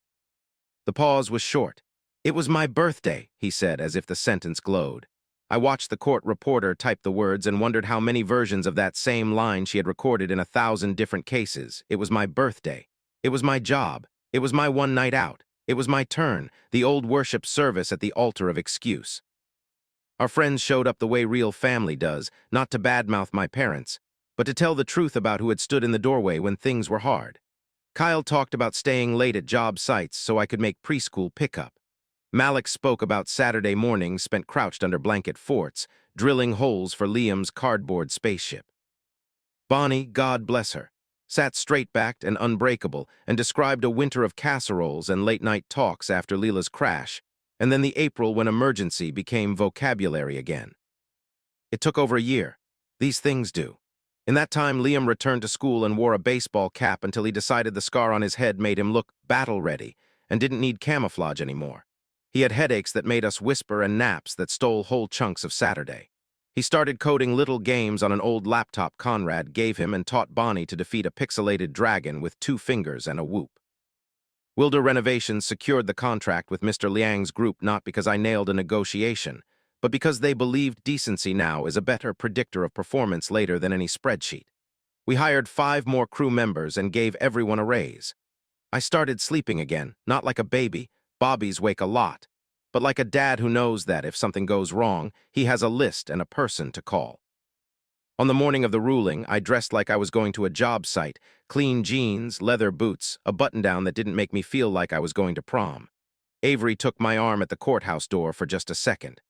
The pause was short. "It was my birthday," he said, as if the sentence glowed. I watched the court reporter type the words and wondered how many versions of that same line she had recorded in 1,000 different cases. It was my birthday. It was my job. It was my one night out. It was my turn, the old worship service at the altar of excuse. Our friends showed up the way real family does, not to badmouth my parents, but to tell the truth about who had stood in the doorway when things were hard. Kyle talked about staying late at job sites so I could make preschool pickup. Malik spoke about Saturday mornings spent crouched under blanket forts, drilling holes for Liam's cardboard spaceship. Bonnie, God bless her, sat straight-backed and unbreakable and described a winter of casseroles and late-night talks after Lila's crash, and then the April when emergency became vocabulary again. It took over a year. These things do. In that time, Liam returned to school and wore a baseball cap until he decided the scar on his head made him look battle-ready and didn't need camouflage anymore. He had headaches that made us whisper and naps that stole whole chunks of Saturday. He started coding little games on an old laptop Conrad gave him and taught Bonnie to defeat a pixelated dragon with 2 fingers and a whoop. Wilder Renovations secured the contract with Mr. Liang's group not because I nailed a negotiation, but because they believed decency now is a better predictor of performance later than any spreadsheet. We hired 5 more crew members and gave everyone a raise. I started sleeping again, not like a baby. Bobbies wake a lot, but like a dad who knows that if something goes wrong, he has a list and a person to call. On the morning of the ruling, I dressed like I was going to a job site, clean jeans, leather boots, a button-down that didn't make me feel like I was going to prom. Avery took my arm at the courthouse door for just a second.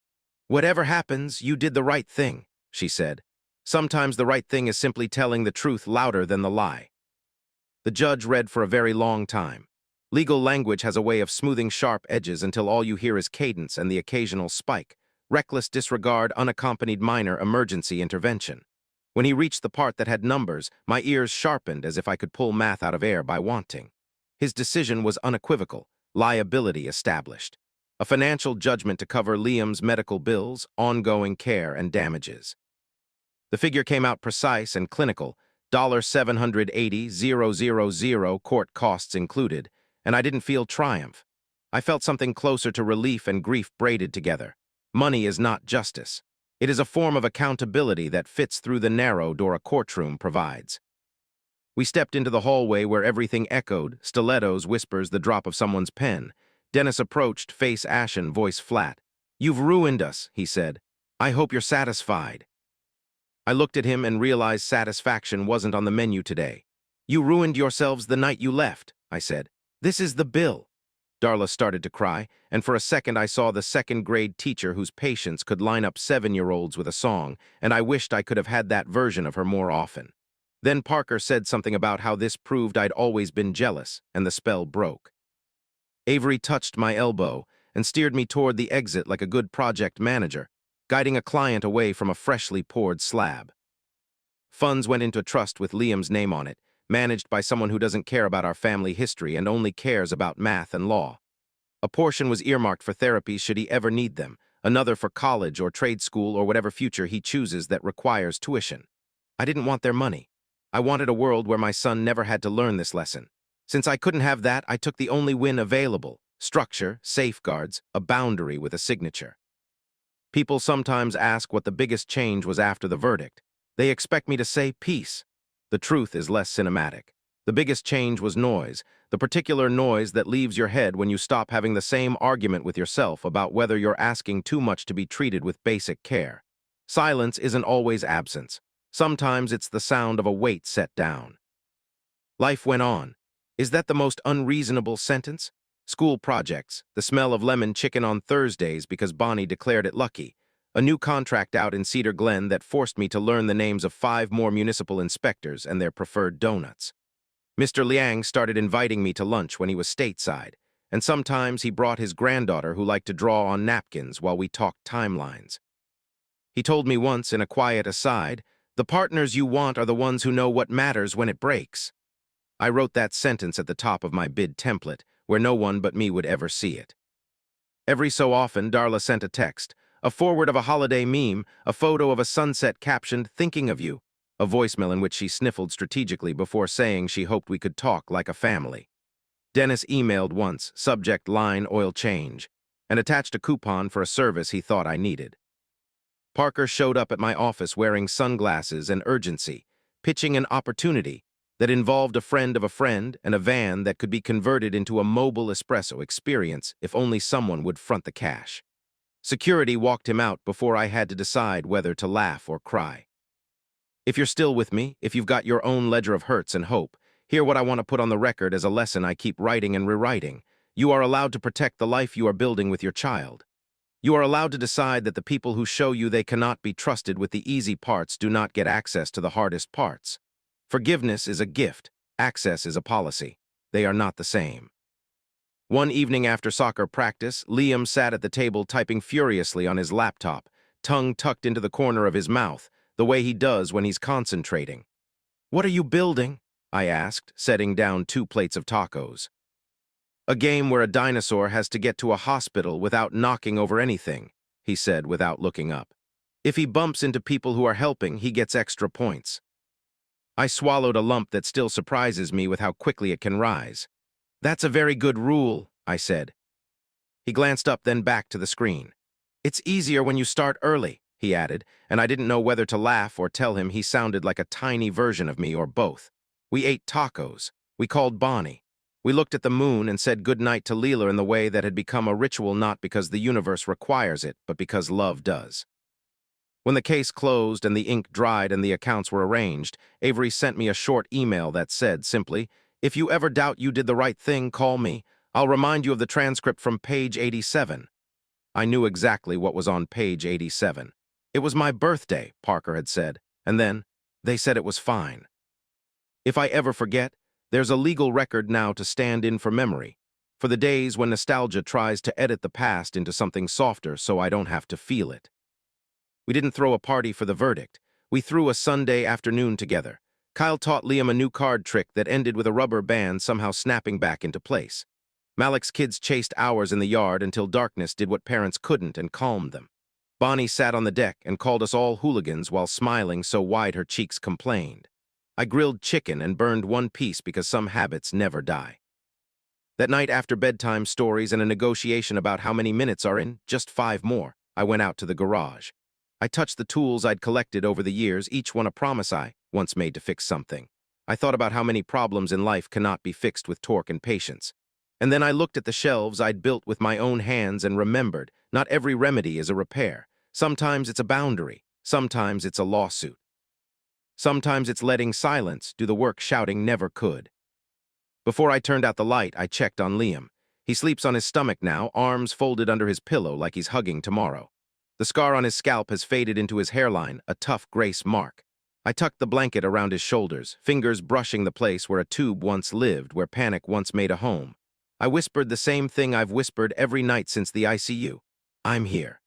"Whatever happens, you did the right thing," she said. "Sometimes the right thing is simply telling the truth louder than the lie." The judge read for a very long time. Legal language has a way of smoothing sharp edges until all you hear is cadence and the occasional spike, reckless disregard, unaccompanied minor emergency intervention. When he reached the part that had numbers, my ears sharpened as if I could pull math out of air by wanting. His decision was unequivocal, liability established. A financial judgment to cover Liam's medical bills, ongoing care, and damages. The figure came out precise and clinical, $780,000 court costs included, and I didn't feel triumph. I felt something closer to relief and grief braided together. Money is not justice. It is a form of accountability that fits through the narrow door a courtroom provides. We stepped into the hallway where everything echoed, stilettos, whispers, the drop of someone's pen. Dennis approached, face ashen, voice flat. "You've ruined us," he said. "I hope you're satisfied." I looked at him and realized satisfaction wasn't on the menu today. "You ruined yourselves the night you left," I said. "This is the bill." Darla started to cry, and for a second I saw the second-grade teacher whose patience could line up 7-year-olds with a song, and I wished I could have had that version of her more often. Then Parker said something about how this proved I'd always been jealous, and the spell broke. Avery touched my elbow and steered me toward the exit like a good project manager, guiding a client away from a freshly poured slab. Funds went into a trust with Liam's name on it, managed by someone who doesn't care about our family history and only cares about math and law. A portion was earmarked for therapies should he ever need them, another for college or trade school or whatever future he chooses that requires tuition. I didn't want their money. I wanted a world where my son never had to learn this lesson. Since I couldn't have that, I took the only win available: structure, safeguards, a boundary with a signature. People sometimes ask what the biggest change was after the verdict. They expect me to say peace. The truth is less cinematic. The biggest change was noise, the particular noise that leaves your head when you stop having the same argument with yourself about whether you're asking too much to be treated with basic care. Silence isn't always absence. Sometimes it's the sound of a weight set down. Life went on. Is that the most unreasonable sentence? School projects, the smell of lemon chicken on Thursdays because Bonnie declared it lucky, a new contract out in Cedar Glen that forced me to learn the names of 5 more municipal inspectors and their preferred donuts. Mr. Liang started inviting me to lunch when he was stateside, and sometimes he brought his granddaughter who liked to draw on napkins while we talked timelines. He told me once in a quiet aside, "The partners you want are the ones who know what matters when it breaks." I wrote that sentence at the top of my bid template, where no one but me would ever see it. Every so often, Darla sent a text, a forward of a holiday meme, a photo of a sunset captioned, "Thinking of you," a voicemail in which she sniffled strategically before saying she hoped we could talk like a family. Dennis emailed once, subject line oil change, and attached a coupon for a service he thought I needed. Parker showed up at my office wearing sunglasses and urgency, pitching an opportunity that involved a friend of a friend and a van that could be converted into a mobile espresso experience if only someone would front the cash. Security walked him out before I had to decide whether to laugh or cry. If you're still with me, if you've got your own ledger of hurts and hope, hear what I want to put on the record as a lesson I keep writing and rewriting. You are allowed to protect the life you are building with your child. You are allowed to decide that the people who show you they cannot be trusted with the easy parts do not get access to the hardest parts. Forgiveness is a gift. Access is a policy. They are not the same. One evening after soccer practice, Liam sat at the table typing furiously on his laptop, tongue tucked into the corner of his mouth, the way he does when he's concentrating. "What are you building?" I asked, setting down 2 plates of tacos. "A game where a dinosaur has to get to a hospital without knocking over anything," he said without looking up. "If he bumps into people who are helping, he gets extra points." I swallowed a lump that still surprises me with how quickly it can rise. "That's a very good rule," I said. He glanced up, then back to the screen. "It's easier when you start early," he added, and I didn't know whether to laugh or tell him he sounded like a tiny version of me or both. We ate tacos. We called Bonnie. We looked at the moon and said goodnight to Lila in the way that had become a ritual not because the universe requires it, but because love does. When the case closed and the ink dried and the accounts were arranged, Avery sent me a short email that said simply, "If you ever doubt you did the right thing, call me. I'll remind you of the transcript from page 87. I knew exactly what was on page 87. "It was my birthday," Parker had said, and then, "They said it was fine." If I ever forget, there's a legal record now to stand in for memory, for the days when nostalgia tries to edit the past into something softer so I don't have to feel it. We didn't throw a party for the verdict. We threw a Sunday afternoon together. Kyle taught Liam a new card trick that ended with a rubber band somehow snapping back into place. Malik's kids chased hours in the yard until darkness did what parents couldn't and calmed them. Bonnie sat on the deck and called us all hooligans while smiling so wide her cheeks complained. I grilled chicken and burned 1 piece because some habits never die. That night, after bedtime stories and a negotiation about how many minutes are in, just 5 more, I went out to the garage. I touched the tools I'd collected over the years, each one a promise I once made to fix something. I thought about how many problems in life cannot be fixed with torque and patience. And then I looked at the shelves I'd built with my own hands and remembered, not every remedy is a repair. Sometimes it's a boundary. Sometimes it's a lawsuit. Sometimes it's letting silence do the work shouting never could. Before I turned out the light, I checked on Liam. He sleeps on his stomach now, arms folded under his pillow like he's hugging tomorrow. The scar on his scalp has faded into his hairline, a tough grace mark. I tucked the blanket around his shoulders, fingers brushing the place where a tube once lived, where panic once made a home. I whispered the same thing I've whispered every night since the ICU. I'm here.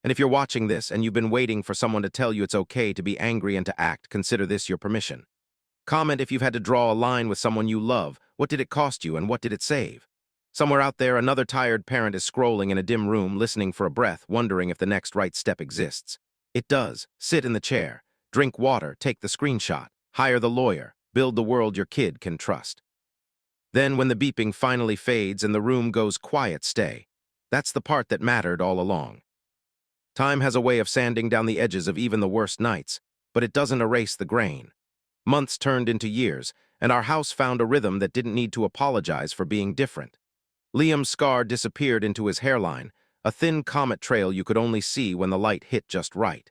And if you're watching this and you've been waiting for someone to tell you it's okay to be angry and to act, consider this your permission. Comment if you've had to draw a line with someone you love. What did it cost you and what did it save? Somewhere out there, another tired parent is scrolling in a dim room, listening for a breath, wondering if the next right step exists. It does. Sit in the chair. Drink water. Take the screenshot. Hire the lawyer. Build the world your kid can trust. Then, when the beeping finally fades and the room goes quiet, stay. That's the part that mattered all along. Time has a way of sanding down the edges of even the worst nights, but it doesn't erase the grain. Months turned into years, and our house found a rhythm that didn't need to apologize for being different. Liam's scar disappeared into his hairline, a thin comet trail you could only see when the light hit just right.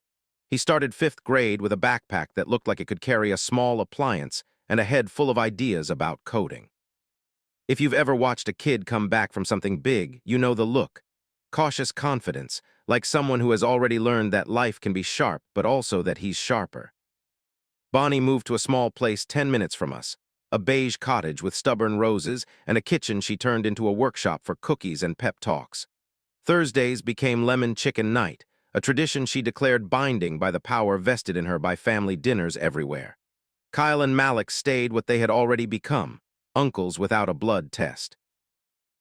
He started 5th grade with a backpack that looked like it could carry a small appliance and a head full of ideas about coding. If you've ever watched a kid come back from something big, you know the look. Cautious confidence, like someone who has already learned that life can be sharp, but also that he's sharper. Bonnie moved to a small place 10 minutes from us, a beige cottage with stubborn roses and a kitchen she turned into a workshop for cookies and pep talks. Thursdays became lemon chicken night, a tradition she declared binding by the power vested in her by family dinners everywhere. Kyle and Malik stayed what they had already become, uncles without a blood test.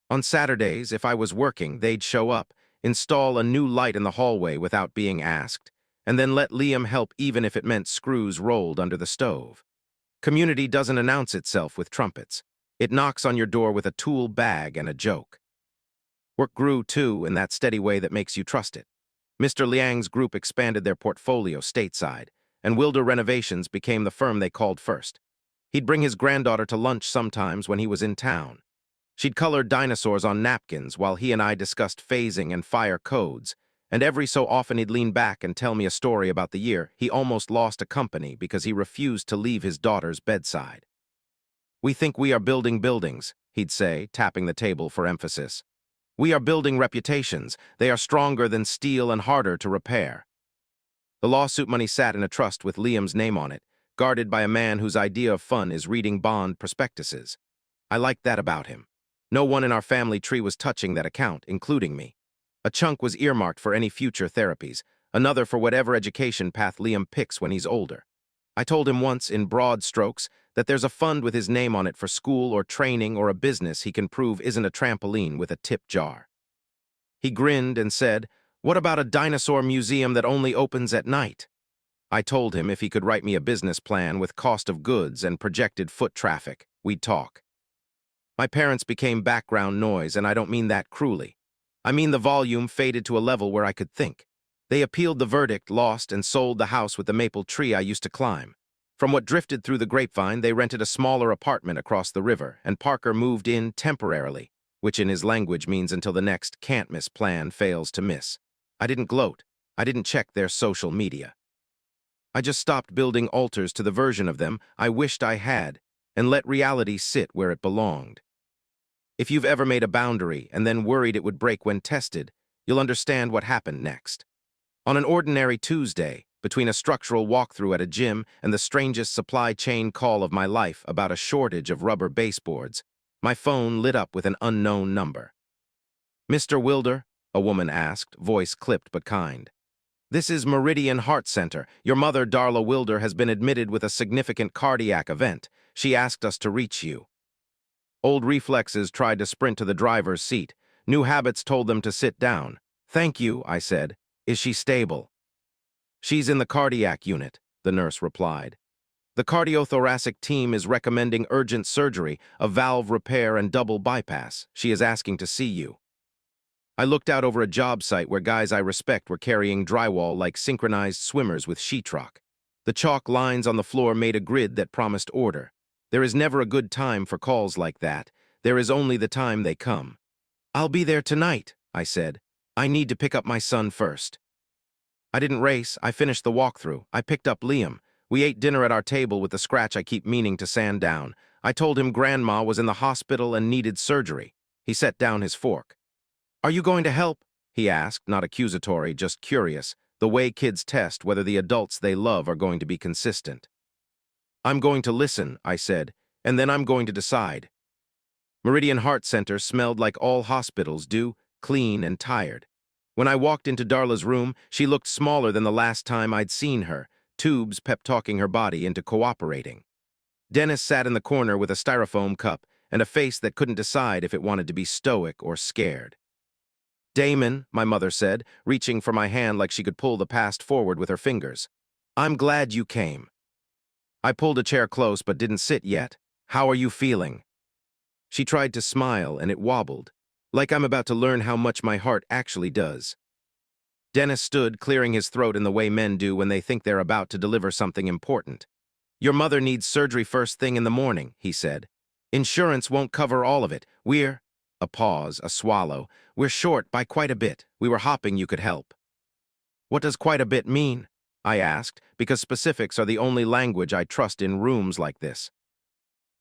On Saturdays, if I was working, they'd show up, install a new light in the hallway without being asked, and then let Liam help even if it meant screws rolled under the stove. Community doesn't announce itself with trumpets. It knocks on your door with a tool bag and a joke. Work grew, too, in that steady way that makes you trust it. Mr. Liang's group expanded their portfolio stateside, and Wilder Renovations became the firm they called first. He'd bring his granddaughter to lunch sometimes when he was in town. She'd color dinosaurs on napkins while he and I discussed phasing and fire codes, and every so often he'd lean back and tell me a story about the year he almost lost a company because he refused to leave his daughter's bedside. "We think we are building buildings," he'd say, tapping the table for emphasis. "We are building reputations. They are stronger than steel and harder to repair." The lawsuit money sat in a trust with Liam's name on it, guarded by a man whose idea of fun is reading bond prospectuses. I liked that about him. No one in our family tree was touching that account, including me. A chunk was earmarked for any future therapies, another for whatever education path Liam picks when he's older. I told him once, in broad strokes, that there's a fund with his name on it for school or training or a business he can prove isn't a trampoline with a tip jar. He grinned and said, "What about a dinosaur museum that only opens at night?" I told him if he could write me a business plan with cost of goods and projected foot traffic, we'd talk. My parents became background noise, and I don't mean that cruelly. I mean the volume faded to a level where I could think. They appealed the verdict, lost, and sold the house with the maple tree I used to climb. From what drifted through the grapevine, they rented a smaller apartment across the river, and Parker moved in temporarily, which in his language means until the next can't-miss plan fails to miss. I didn't gloat. I didn't check their social media. I just stopped building altars to the version of them I wished I had, and let reality sit where it belonged. If you've ever made a boundary and then worried it would break when tested, you'll understand what happened next. On an ordinary Tuesday, between a structural walkthrough at a gym and the strangest supply chain call of my life about a shortage of rubber baseboards, my phone lit up with an unknown number. "Mr. Wilder?" a woman asked, voice clipped but kind. "This is Meridian Heart Center. Your mother, Darla Wilder, has been admitted with a significant cardiac event. She asked us to reach you." Old reflexes tried to sprint to the driver's seat. New habits told them to sit down. "Thank you," I said. "Is she stable?" "She's in the cardiac unit," the nurse replied. "The cardiothoracic team is recommending urgent surgery, a valve repair and double bypass. She is asking to see you." I looked out over a job site where guys I respect were carrying drywall like synchronized swimmers with sheetrock. The chalk lines on the floor made a grid that promised order. There is never a good time for calls like that. There is only the time they come. "I'll be there tonight," I said. "I need to pick up my son first." I didn't race. I finished the walkthrough. I picked up Liam. We ate dinner at our table with the scratch I keep meaning to sand down. I told him Grandma was in the hospital and needed surgery. He set down his fork. "Are you going to help?" he asked, not accusatory, just curious, the way kids test whether the adults they love are going to be consistent. "I'm going to listen," I said, "and then I'm going to decide." Meridian Heart Center smelled like all hospitals do, clean and tired. When I walked into Darla's room, she looked smaller than the last time I'd seen her, tubes pep-talking her body into cooperating. Dennis sat in the corner with a styrofoam cup and a face that couldn't decide if it wanted to be stoic or scared. "Damon," my mother said, reaching for my hand like she could pull the past forward with her fingers. "I'm glad you came." I pulled a chair close but didn't sit yet. "How are you feeling?" She tried to smile and it wobbled, like I'm about to learn how much my heart actually does. Dennis stood, clearing his throat in the way men do when they think they're about to deliver something important. Your mother needs surgery first thing in the morning, he said. Insurance won't cover all of it. We're— a pause, a swallow. We're short by quite a bit. We were hoping you could help. What does quite a bit mean? I asked, because specifics are the only language I trust in rooms like this.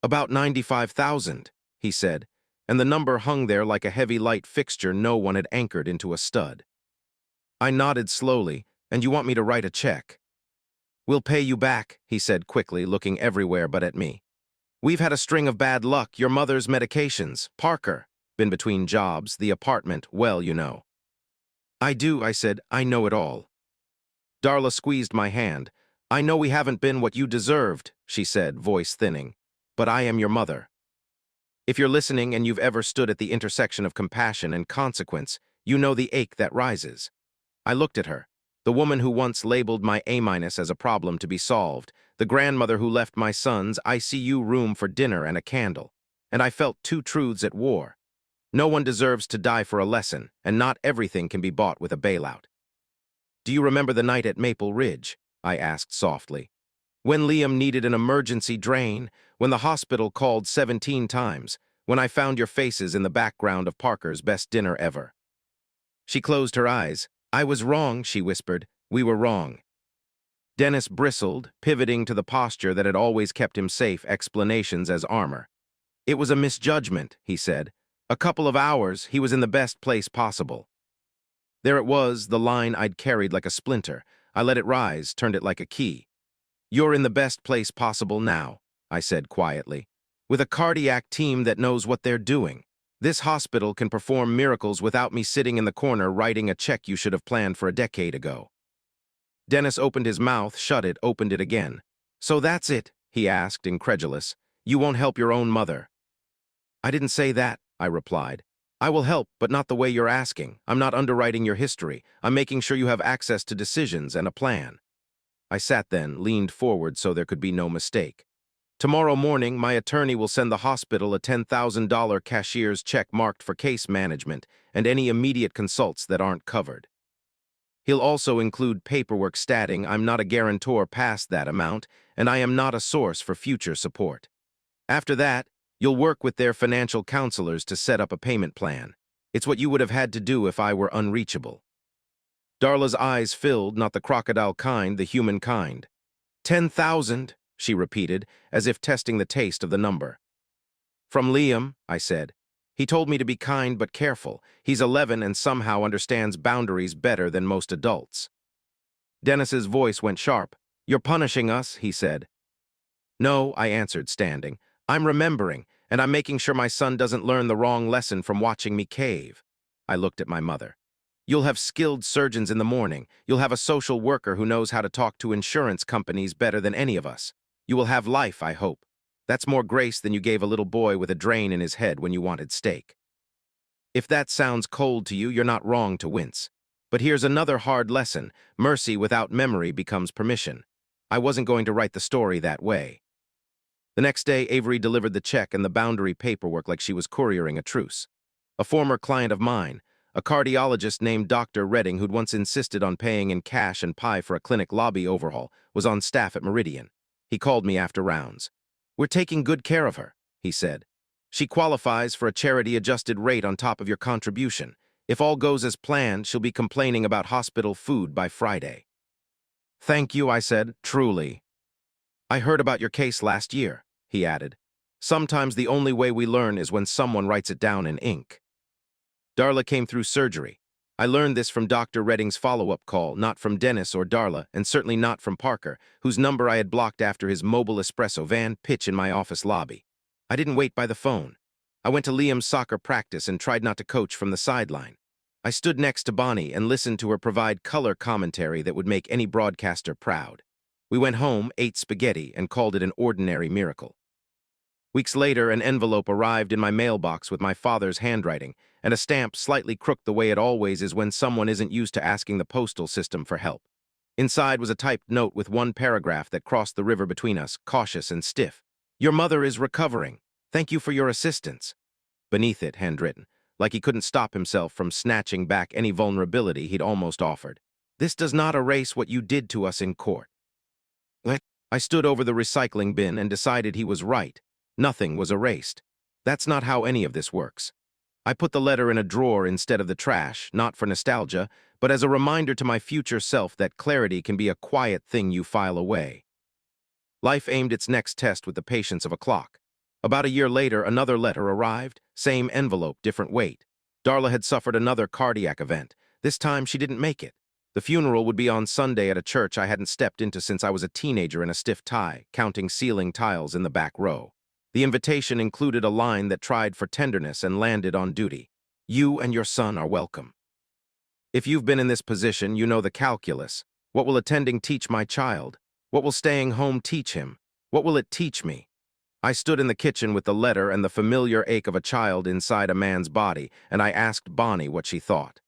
About 95,000, he said, and the number hung there like a heavy light fixture no one had anchored into a stud. I nodded slowly. And you want me to write a check? We'll pay you back, he said quickly, looking everywhere but at me. We've had a string of bad luck, your mother's medications, Parker, been between jobs, the apartment, well, you know. I do, I said, I know it all. Darla squeezed my hand. I know we haven't been what you deserved, she said, voice thinning, but I am your mother. If you're listening and you've ever stood at the intersection of compassion and consequence, you know the ache that rises. I looked at her. The woman who once labeled my A- as a problem to be solved, the grandmother who left my son's ICU room for dinner and a candle. And I felt two truths at war. No one deserves to die for a lesson, and not everything can be bought with a bailout. Do you remember the night at Maple Ridge? I asked softly. When Liam needed an emergency drain, when the hospital called 17 times, when I found your faces in the background of Parker's best dinner ever. She closed her eyes. I was wrong, she whispered. We were wrong. Dennis bristled, pivoting to the posture that had always kept him safe, explanations as armor. It was a misjudgment, he said. A couple of hours, he was in the best place possible. There it was, the line I'd carried like a splinter. I let it rise, turned it like a key. You're in the best place possible now, I said quietly. With a cardiac team that knows what they're doing. This hospital can perform miracles without me sitting in the corner writing a check you should have planned for a decade ago. Dennis opened his mouth, shut it, opened it again. So that's it, he asked, incredulous. You won't help your own mother. I didn't say that, I replied. I will help, but not the way you're asking. I'm not underwriting your history. I'm making sure you have access to decisions and a plan. I sat then, leaned forward so there could be no mistake. Tomorrow morning, my attorney will send the hospital a $10,000 cashier's check marked for case management and any immediate consults that aren't covered. He'll also include paperwork stating I'm not a guarantor past that amount and I am not a source for future support. After that, you'll work with their financial counselors to set up a payment plan. It's what you would have had to do if I were unreachable. Darla's eyes filled, not the crocodile kind, the human kind. 10,000, she repeated, as if testing the taste of the number. From Liam, I said. He told me to be kind but careful. He's 11 and somehow understands boundaries better than most adults. Dennis's voice went sharp. You're punishing us, he said. No, I answered, standing. I'm remembering, and I'm making sure my son doesn't learn the wrong lesson from watching me cave. I looked at my mother. You'll have skilled surgeons in the morning. You'll have a social worker who knows how to talk to insurance companies better than any of us. You will have life, I hope. That's more grace than you gave a little boy with a drain in his head when you wanted steak. If that sounds cold to you, you're not wrong to wince. But here's another hard lesson. Mercy without memory becomes permission. I wasn't going to write the story that way. The next day, Avery delivered the check and the boundary paperwork like she was couriering a truce. A former client of mine, a cardiologist named Dr. Redding, who'd once insisted on paying in cash and pie for a clinic lobby overhaul, was on staff at Meridian. He called me after rounds. We're taking good care of her, he said. She qualifies for a charity-adjusted rate on top of your contribution. If all goes as planned, she'll be complaining about hospital food by Friday. Thank you, I said, truly. I heard about your case last year, he added. Sometimes the only way we learn is when someone writes it down in ink. Darla came through surgery. I learned this from Dr. Redding's follow-up call, not from Dennis or Darla, and certainly not from Parker, whose number I had blocked after his mobile espresso van pitch in my office lobby. I didn't wait by the phone. I went to Liam's soccer practice and tried not to coach from the sideline. I stood next to Bonnie and listened to her provide color commentary that would make any broadcaster proud. We went home, ate spaghetti, and called it an ordinary miracle. Weeks later, an envelope arrived in my mailbox with my father's handwriting, and a stamp slightly crooked the way it always is when someone isn't used to asking the postal system for help. Inside was a typed note with one paragraph that crossed the river between us, cautious and stiff. Your mother is recovering. Thank you for your assistance. Beneath it, handwritten, like he couldn't stop himself from snatching back any vulnerability he'd almost offered. This does not erase what you did to us in court. I stood over the recycling bin and decided he was right. Nothing was erased. That's not how any of this works. I put the letter in a drawer instead of the trash, not for nostalgia, but as a reminder to my future self that clarity can be a quiet thing you file away. Life aimed its next test with the patience of a clock. About a year later, another letter arrived, same envelope, different weight. Darla had suffered another cardiac event. This time, she didn't make it. The funeral would be on Sunday at a church I hadn't stepped into since I was a teenager in a stiff tie, counting ceiling tiles in the back row. The invitation included a line that tried for tenderness and landed on duty. You and your son are welcome. If you've been in this position, you know the calculus. What will attending teach my child? What will staying home teach him? What will it teach me? I stood in the kitchen with the letter and the familiar ache of a child inside a man's body, and I asked Bonnie what she thought.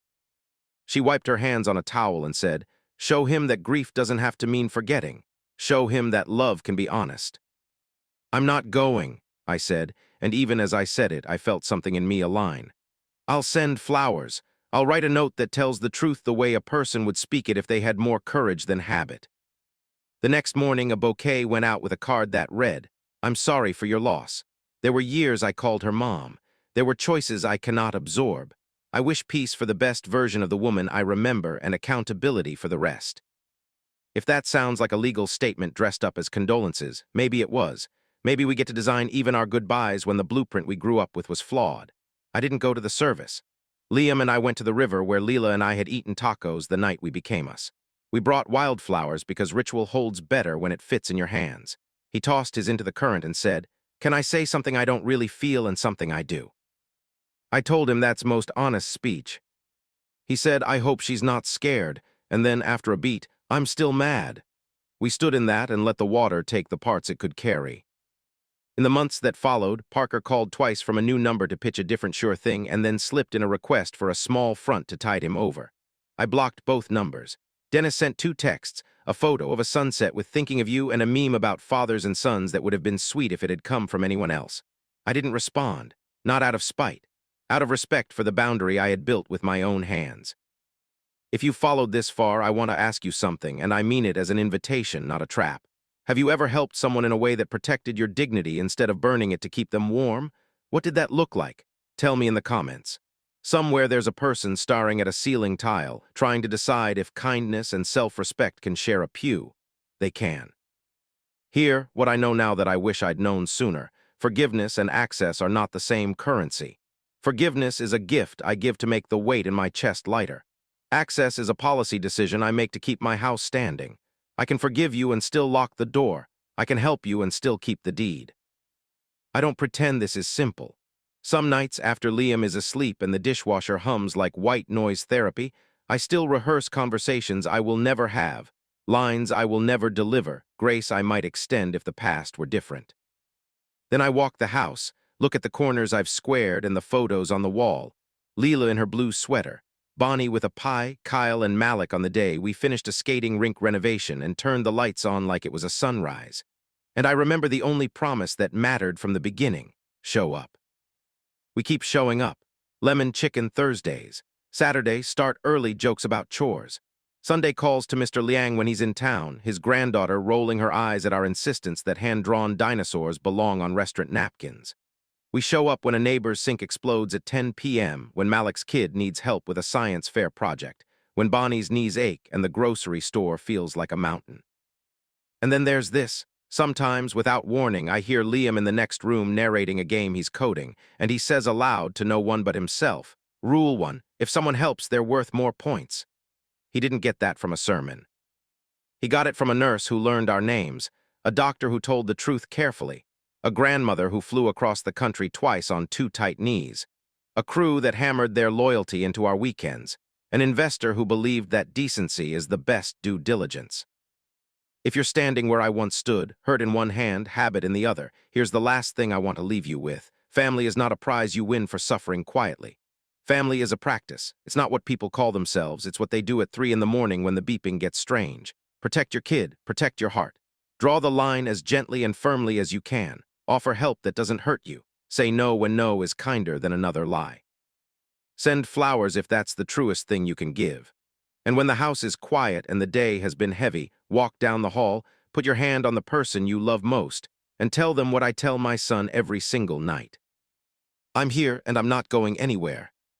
She wiped her hands on a towel and said, "Show him that grief doesn't have to mean forgetting. Show him that love can be honest." "I'm not going," I said, and even as I said it, I felt something in me align. "I'll send flowers. I'll write a note that tells the truth the way a person would speak it if they had more courage than habit." The next morning, a bouquet went out with a card that read, "I'm sorry for your loss. There were years I called her mom. There were choices I cannot absorb. I wish peace for the best version of the woman I remember and accountability for the rest." If that sounds like a legal statement dressed up as condolences, maybe it was. Maybe we get to design even our goodbyes when the blueprint we grew up with was flawed. I didn't go to the service. Liam and I went to the river where Lila and I had eaten tacos the night we became us. We brought wildflowers because ritual holds better when it fits in your hands. He tossed his into the current and said, "Can I say something I don't really feel and something I do?" I told him that's most honest speech. He said, "I hope she's not scared," and then, after a beat, "I'm still mad." We stood in that and let the water take the parts it could carry. In the months that followed, Parker called twice from a new number to pitch a different sure thing and then slipped in a request for a small front to tide him over. I blocked both numbers. Dennis sent 2 texts, a photo of a sunset with "thinking of you" and a meme about fathers and sons that would have been sweet if it had come from anyone else. I didn't respond, not out of spite, out of respect for the boundary I had built with my own hands. If you followed this far, I want to ask you something, and I mean it as an invitation, not a trap. Have you ever helped someone in a way that protected your dignity instead of burning it to keep them warm? What did that look like? Tell me in the comments. Somewhere there's a person staring at a ceiling tile, trying to decide if kindness and self-respect can share a pew. They can. Here, what I know now that I wish I'd known sooner. Forgiveness and access are not the same currency. Forgiveness is a gift I give to make the weight in my chest lighter. Access is a policy decision I make to keep my house standing. I can forgive you and still lock the door. I can help you and still keep the deed. I don't pretend this is simple. Some nights after Liam is asleep and the dishwasher hums like white noise therapy, I still rehearse conversations I will never have, lines I will never deliver, grace I might extend if the past were different. Then I walk the house, look at the corners I've squared and the photos on the wall. Lila in her blue sweater, Bonnie with a pie, Kyle and Malik on the day we finished a skating rink renovation and turned the lights on like it was a sunrise. And I remember the only promise that mattered from the beginning: show up. We keep showing up. Lemon chicken Thursdays. Saturday, start early jokes about chores. Sunday calls to Mr. Liang when he's in town, his granddaughter rolling her eyes at our insistence that hand-drawn dinosaurs belong on restaurant napkins. We show up when a neighbor's sink explodes at 10 p.m., when Malik's kid needs help with a science fair project, when Bonnie's knees ache and the grocery store feels like a mountain. And then there's this. Sometimes, without warning, I hear Liam in the next room narrating a game he's coding, and he says aloud to no one but himself, "Rule 1, if someone helps, they're worth more points." He didn't get that from a sermon. He got it from a nurse who learned our names, a doctor who told the truth carefully, a grandmother who flew across the country twice on 2 tight knees, a crew that hammered their loyalty into our weekends, an investor who believed that decency is the best due diligence. If you're standing where I once stood, hurt in one hand, habit in the other, here's the last thing I want to leave you with. Family is not a prize you win for suffering quietly. Family is a practice. It's not what people call themselves. It's what they do at 3 in the morning when the beeping gets strange. Protect your kid. Protect your heart. Draw the line as gently and firmly as you can. Offer help that doesn't hurt you. Say no when no is kinder than another lie. Send flowers if that's the truest thing you can give. And when the house is quiet and the day has been heavy, walk down the hall, Put your hand on the person you love most and tell them what I tell my son every single night. I'm here and I'm not going anywhere.